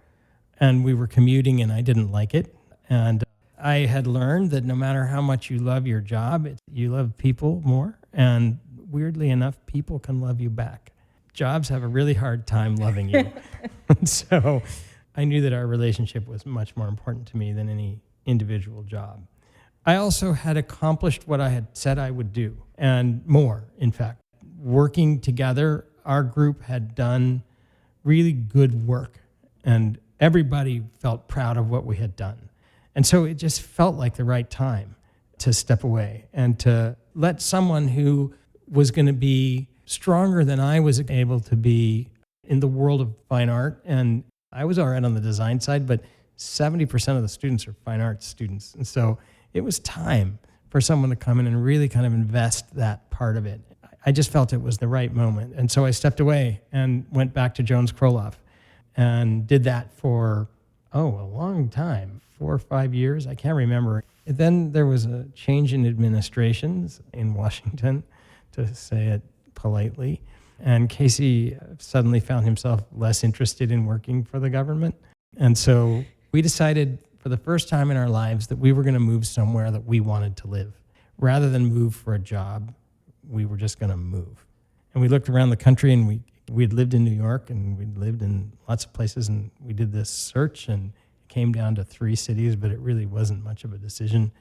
and we were commuting, and I didn't like it. And I had learned that no matter how much you love your job, you love people more, and weirdly enough, people can love you back. Jobs have a really hard time loving you. So I knew that our relationship was much more important to me than any individual job. I also had accomplished what I had said I would do, and more, in fact. Working together, our group had done really good work, and everybody felt proud of what we had done. And so it just felt like the right time to step away and to let someone who was going to be stronger than I was able to be in the world of fine art, and I was all right on the design side, but 70% of the students are fine arts students. And so it was time for someone to come in and really kind of invest that part of it. I just felt it was the right moment. And so I stepped away and went back to Jones Kroloff and did that for, a long time, 4 or 5 years. I can't remember. Then there was a change in administrations in Washington, to say it politely. And Casey suddenly found himself less interested in working for the government. And so we decided for the first time in our lives that we were going to move somewhere that we wanted to live. Rather than move for a job, we were just going to move. And we looked around the country, and we'd lived in New York, and we'd lived in lots of places, and we did this search, and it came down to 3 cities, but it really wasn't much of a decision.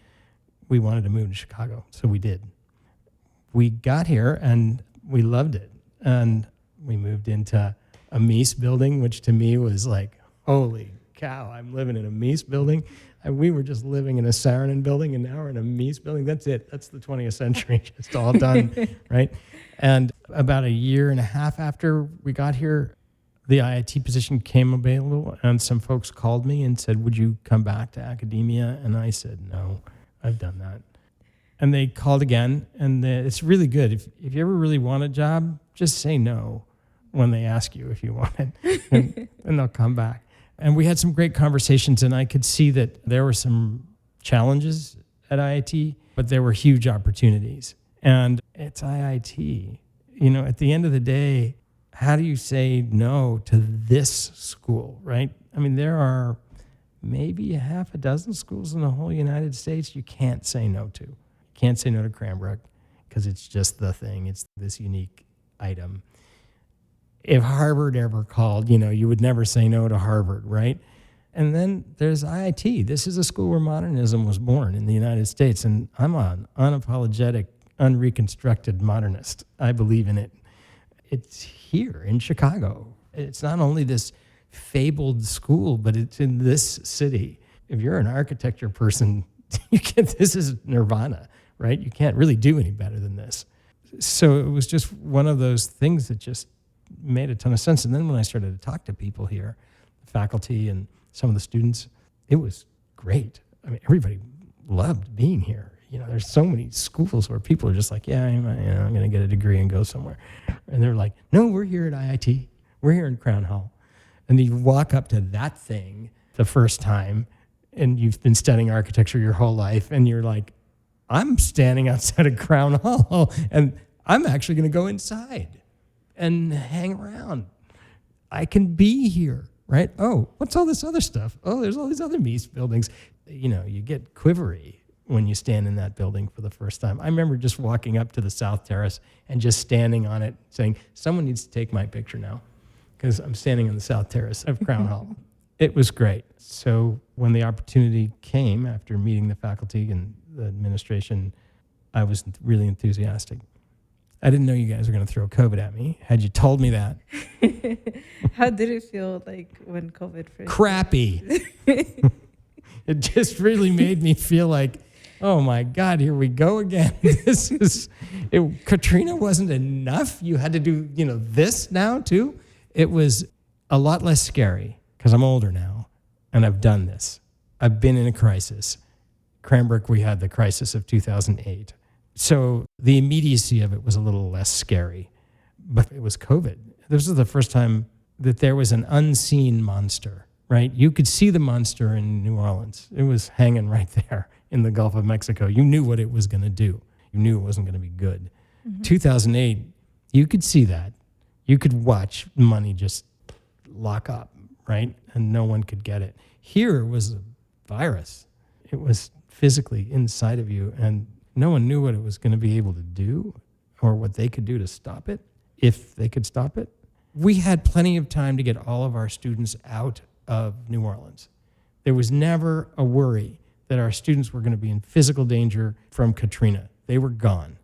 We wanted to move to Chicago, so we did. We got here, and we loved it. And we moved into a Mies building, which to me was like, holy cow, I'm living in a Mies building. And we were just living in a Saarinen building, and now we're in a Mies building. That's it. That's the 20th century. Just all done, right? And about a year and a half after we got here, the IIT position came available, and some folks called me and said, would you come back to academia? And I said, no, I've done that. And they called again, and it's really good. If you ever really want a job, just say no when they ask you if you want it, and they'll come back. And we had some great conversations, and I could see that there were some challenges at IIT, but there were huge opportunities. And it's IIT. At the end of the day, how do you say no to this school, right? I mean, there are maybe a half a dozen schools in the whole United States you can't say no to. You can't say no to Cranbrook because it's just the thing. It's this unique item. If Harvard ever called, you would never say no to Harvard, right? And then there's IIT. This is a school where modernism was born in the United States, and I'm an unapologetic, unreconstructed modernist. I believe in it. It's here in Chicago. It's not only this fabled school, but it's in this city. If you're an architecture person, this is nirvana, right? You can't really do any better than this. So it was just one of those things that just made a ton of sense. And then when I started to talk to people here, the faculty and some of the students, it was great. I mean, everybody loved being here. There's so many schools where people are just like, yeah, I'm going to get a degree and go somewhere. And they're like, no, we're here at IIT. We're here in Crown Hall. And you walk up to that thing the first time, and you've been studying architecture your whole life, and you're like, I'm standing outside of Crown Hall, and I'm actually going to go inside and hang around. I can be here, right? Oh, what's all this other stuff? Oh, there's all these other Mies buildings. You get quivery when you stand in that building for the first time. I remember just walking up to the South Terrace and just standing on it saying, someone needs to take my picture now because I'm standing on the South Terrace of Crown Hall. It was great. So when the opportunity came after meeting the faculty and the administration, I was really enthusiastic. I didn't know you guys were going to throw COVID at me. Had you told me that? How did it feel like when COVID first? Crappy. It just really made me feel like, oh my God, here we go again. Katrina wasn't enough. You had to do, this now too. It was a lot less scary because I'm older now and I've done this. I've been in a crisis. Cranbrook, we had the crisis of 2008. So the immediacy of it was a little less scary, but it was COVID. This was the first time that there was an unseen monster, right? You could see the monster in New Orleans. It was hanging right there in the Gulf of Mexico. You knew what it was going to do. You knew it wasn't going to be good. Mm-hmm. 2008, you could see that. You could watch money just lock up, right? And no one could get it. Here it was a virus. It was physically inside of you, and no one knew what it was going to be able to do or what they could do to stop it, if they could stop it. We had plenty of time to get all of our students out of New Orleans. There was never a worry that our students were going to be in physical danger from Katrina. They were gone.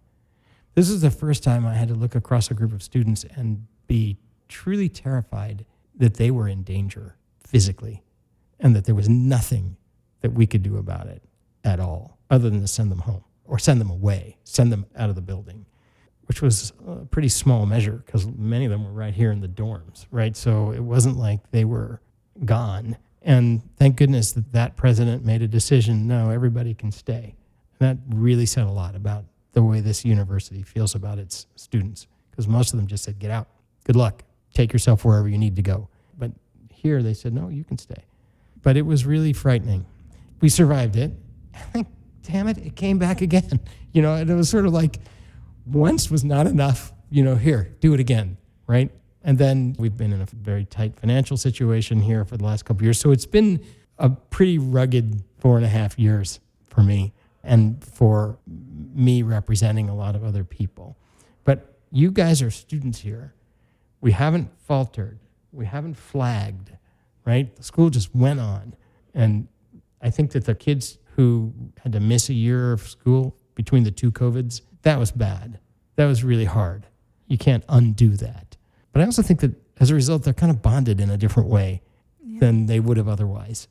This is the first time I had to look across a group of students and be truly terrified that they were in danger physically and that there was nothing that we could do about it at all other than to send them home. or send them away, send them out of the building, which was a pretty small measure because many of them were right here in the dorms, right? So it wasn't like they were gone. And thank goodness that president made a decision, no, everybody can stay. And that really said a lot about the way this university feels about its students, because most of them just said, get out, good luck, take yourself wherever you need to go. But here they said, no, you can stay. But it was really frightening. We survived it. I think, damn it, it came back again. And it was sort of like, once was not enough, here, do it again, right? And then we've been in a very tight financial situation here for the last couple of years. So it's been a pretty rugged 4.5 years for me and for me representing a lot of other people. But you guys are students here. We haven't faltered. We haven't flagged, right? The school just went on. And I think that the kids who had to miss a year of school between the two COVIDs, that was bad. That was really hard. You can't undo that. But I also think that as a result, they're kind of bonded in a different way than they would have otherwise.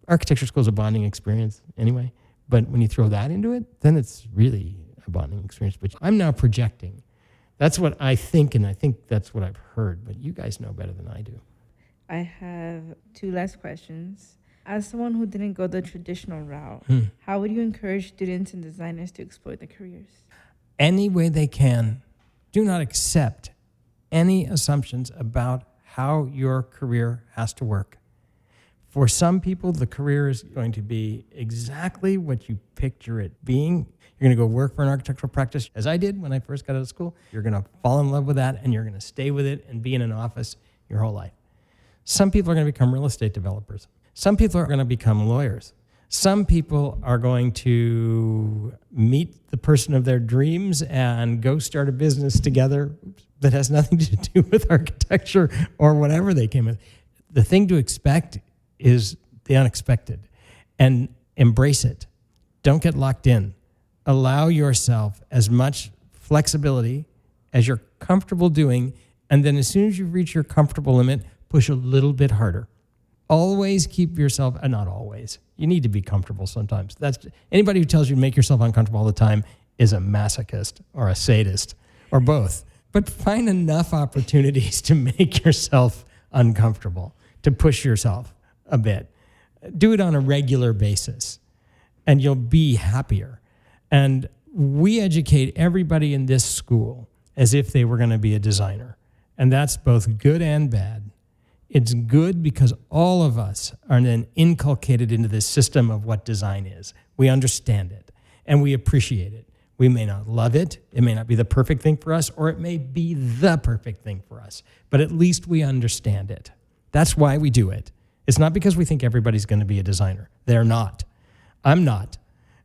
Architecture school is a bonding experience anyway. But when you throw that into it, then it's really a bonding experience. But I'm now projecting. That's what I think, and I think that's what I've heard. But you guys know better than I do. I have 2 last questions. As someone who didn't go the traditional route, how would you encourage students and designers to explore their careers? Any way they can. Do not accept any assumptions about how your career has to work. For some people, the career is going to be exactly what you picture it being. You're going to go work for an architectural practice, as I did when I first got out of school. You're going to fall in love with that, and you're going to stay with it and be in an office your whole life. Some people are going to become real estate developers. Some people are going to become lawyers. Some people are going to meet the person of their dreams and go start a business together that has nothing to do with architecture or whatever they came with. The thing to expect is the unexpected, and embrace it. Don't get locked in. Allow yourself as much flexibility as you're comfortable doing, and then as soon as you reach your comfortable limit, push a little bit harder. Always keep yourself, not always. You need to be comfortable sometimes. Anybody who tells you to make yourself uncomfortable all the time is a masochist or a sadist or both. But find enough opportunities to make yourself uncomfortable, to push yourself a bit. Do it on a regular basis, and you'll be happier. And we educate everybody in this school as if they were going to be a designer. And that's both good and bad. It's good because all of us are then inculcated into this system of what design is. We understand it, and we appreciate it. We may not love it. It may not be the perfect thing for us, or it may be the perfect thing for us. But at least we understand it. That's why we do it. It's not because we think everybody's going to be a designer. They're not. I'm not.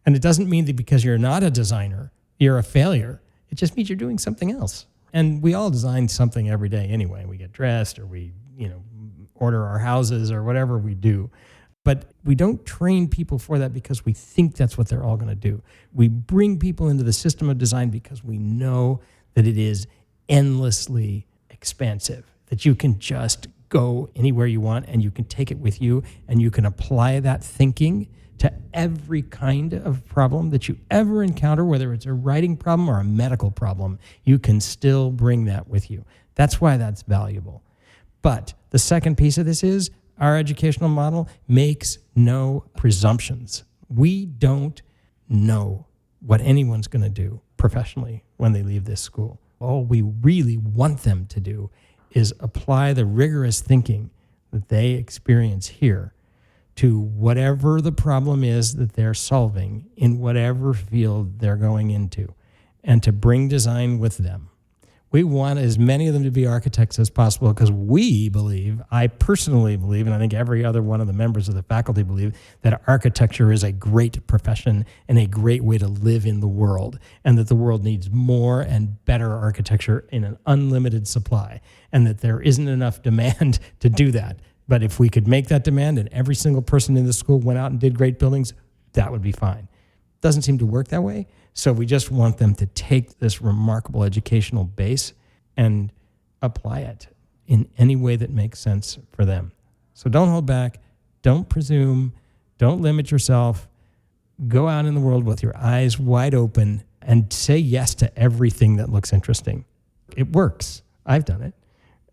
And it doesn't mean that because you're not a designer, you're a failure. It just means you're doing something else. And we all design something every day anyway. We get dressed, or we, order our houses, or whatever we do. But we don't train people for that because we think that's what they're all going to do. We bring people into the system of design because we know that it is endlessly expansive, that you can just go anywhere you want and you can take it with you, and you can apply that thinking to every kind of problem that you ever encounter, whether it's a writing problem or a medical problem. You can still bring that with you. That's why that's valuable. But the second piece of this is our educational model makes no presumptions. We don't know what anyone's going to do professionally when they leave this school. All we really want them to do is apply the rigorous thinking that they experience here to whatever the problem is that they're solving in whatever field they're going into, and to bring design with them. We want as many of them to be architects as possible because we believe, I personally believe, and I think every other one of the members of the faculty believe, that architecture is a great profession and a great way to live in the world, and that the world needs more and better architecture in an unlimited supply, and that there isn't enough demand to do that. But if we could make that demand and every single person in the school went out and did great buildings, that would be fine. Doesn't seem to work that way. So we just want them to take this remarkable educational base and apply it in any way that makes sense for them. So don't hold back. Don't presume. Don't limit yourself. go out in the world with your eyes wide open and say yes to everything that looks interesting. It works. I've done it.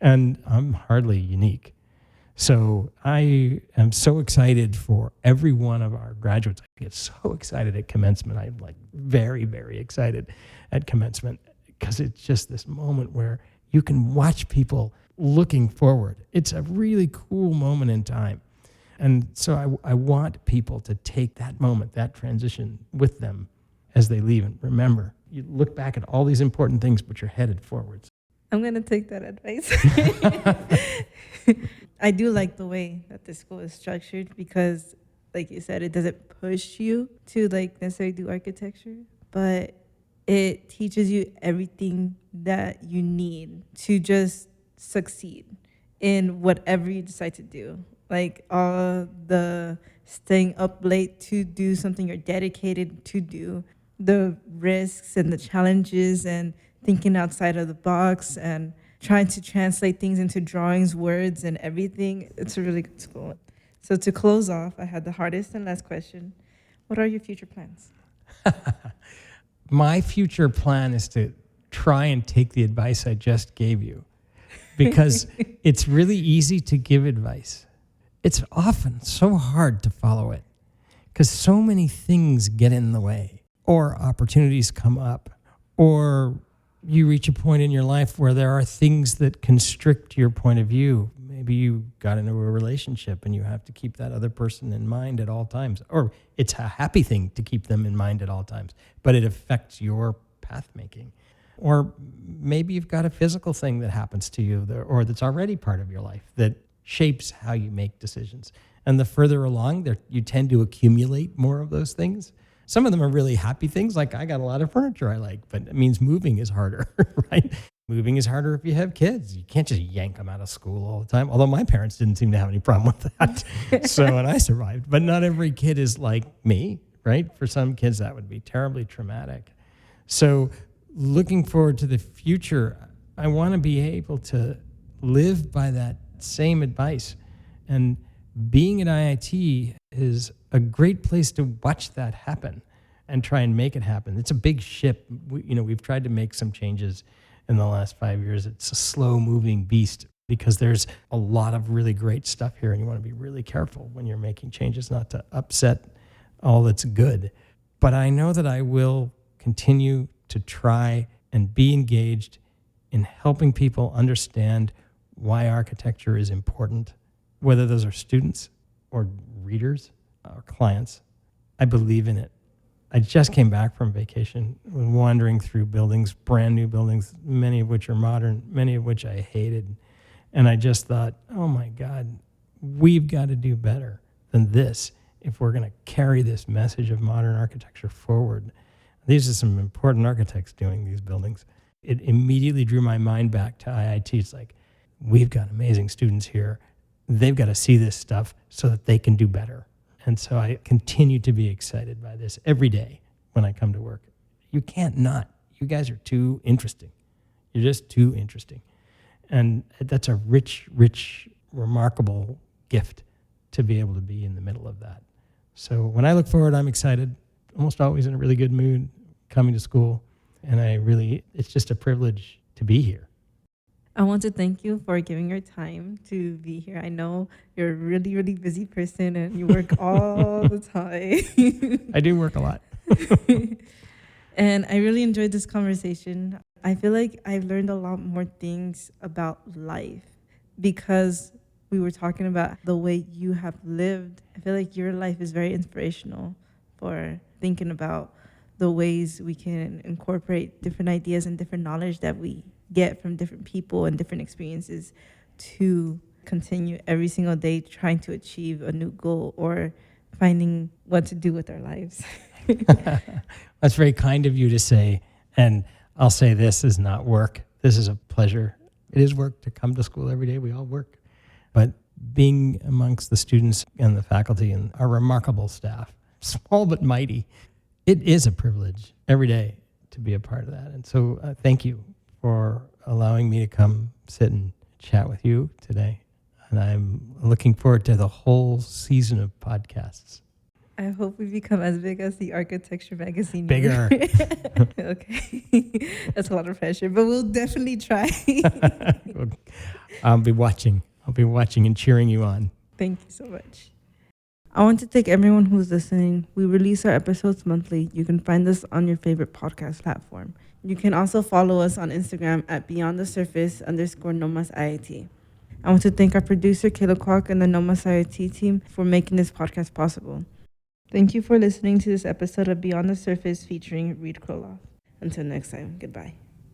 And I'm hardly unique. So I am so excited for every one of our graduates. I get so excited at commencement. I'm like very, very excited at commencement because it's just this moment where you can watch people looking forward. It's a really cool moment in time. And so I want people to take that moment, that transition with them as they leave. And remember, you look back at all these important things, but you're headed forwards. I'm going to take that advice. I do like the way that the school is structured because, like you said, it doesn't push you to like necessarily do architecture, but it teaches you everything that you need to just succeed in whatever you decide to do. Like all the staying up late to do something you're dedicated to do, the risks and the challenges and thinking outside of the box and trying to translate things into drawings, words, and everything. It's a really good school. So to close off, I had the hardest and last question. What are your future plans? My future plan is to try and take the advice I just gave you because it's really easy to give advice. It's often so hard to follow it because so many things get in the way or opportunities come up or you reach a point in your life where there are things that constrict your point of view. Maybe you got into a relationship and you have to keep that other person in mind at all times. Or it's a happy thing to keep them in mind at all times, but it affects your path making. Or maybe you've got a physical thing that happens to you or that's already part of your life that shapes how you make decisions. And the further along, you tend to accumulate more of those things. Some of them are really happy things, like I got a lot of furniture I like, but it means moving is harder, right? Moving is harder if you have kids. You can't just yank them out of school all the time, although my parents didn't seem to have any problem with that. And I survived. But not every kid is like me, right? For some kids, that would be terribly traumatic. So looking forward to the future, I want to be able to live by that same advice. And being at IIT is a great place to watch that happen and try and make it happen. It's a big ship. We've tried to make some changes in the last 5 years. It's a slow-moving beast because there's a lot of really great stuff here, and you want to be really careful when you're making changes not to upset all that's good. But I know that I will continue to try and be engaged in helping people understand why architecture is important, whether those are students or readers or clients. I believe in it. I just came back from vacation, wandering through buildings, brand new buildings, many of which are modern, many of which I hated. And I just thought, oh my God, we've got to do better than this if we're going to carry this message of modern architecture forward. These are some important architects doing these buildings. It immediately drew my mind back to IIT. It's like, we've got amazing students here. They've got to see this stuff so that they can do better. And so I continue to be excited by this every day when I come to work. You can't not. You guys are too interesting. You're just too interesting. And that's a rich, rich, remarkable gift to be able to be in the middle of that. So when I look forward, I'm excited, almost always in a really good mood, coming to school. And it's just a privilege to be here. I want to thank you for giving your time to be here. I know you're a really, really busy person and you work all the time. I do work a lot. And I really enjoyed this conversation. I feel like I've learned a lot more things about life because we were talking about the way you have lived. I feel like your life is very inspirational for thinking about the ways we can incorporate different ideas and different knowledge that we get from different people and different experiences to continue every single day trying to achieve a new goal or finding what to do with our lives. That's very kind of you to say. And I'll say this is not work. This is a pleasure. It is work to come to school every day. We all work. But being amongst the students and the faculty and our remarkable staff, small but mighty, it is a privilege every day to be a part of that. And so thank you for allowing me to come sit and chat with you today. And I'm looking forward to the whole season of podcasts. I hope we become as big as the architecture magazine. Bigger. Okay. That's a lot of pressure, but we'll definitely try. I'll be watching. I'll be watching and cheering you on. Thank you so much. I want to thank everyone who's listening. We release our episodes monthly. You can find us on your favorite podcast platform. You can also follow us on Instagram at beyondthesurface_Nomas IIT. I want to thank our producer, Kayla Kwok, and the Nomas IIT team for making this podcast possible. Thank you for listening to this episode of Beyond the Surface featuring Reed Kroloff. Until next time, goodbye.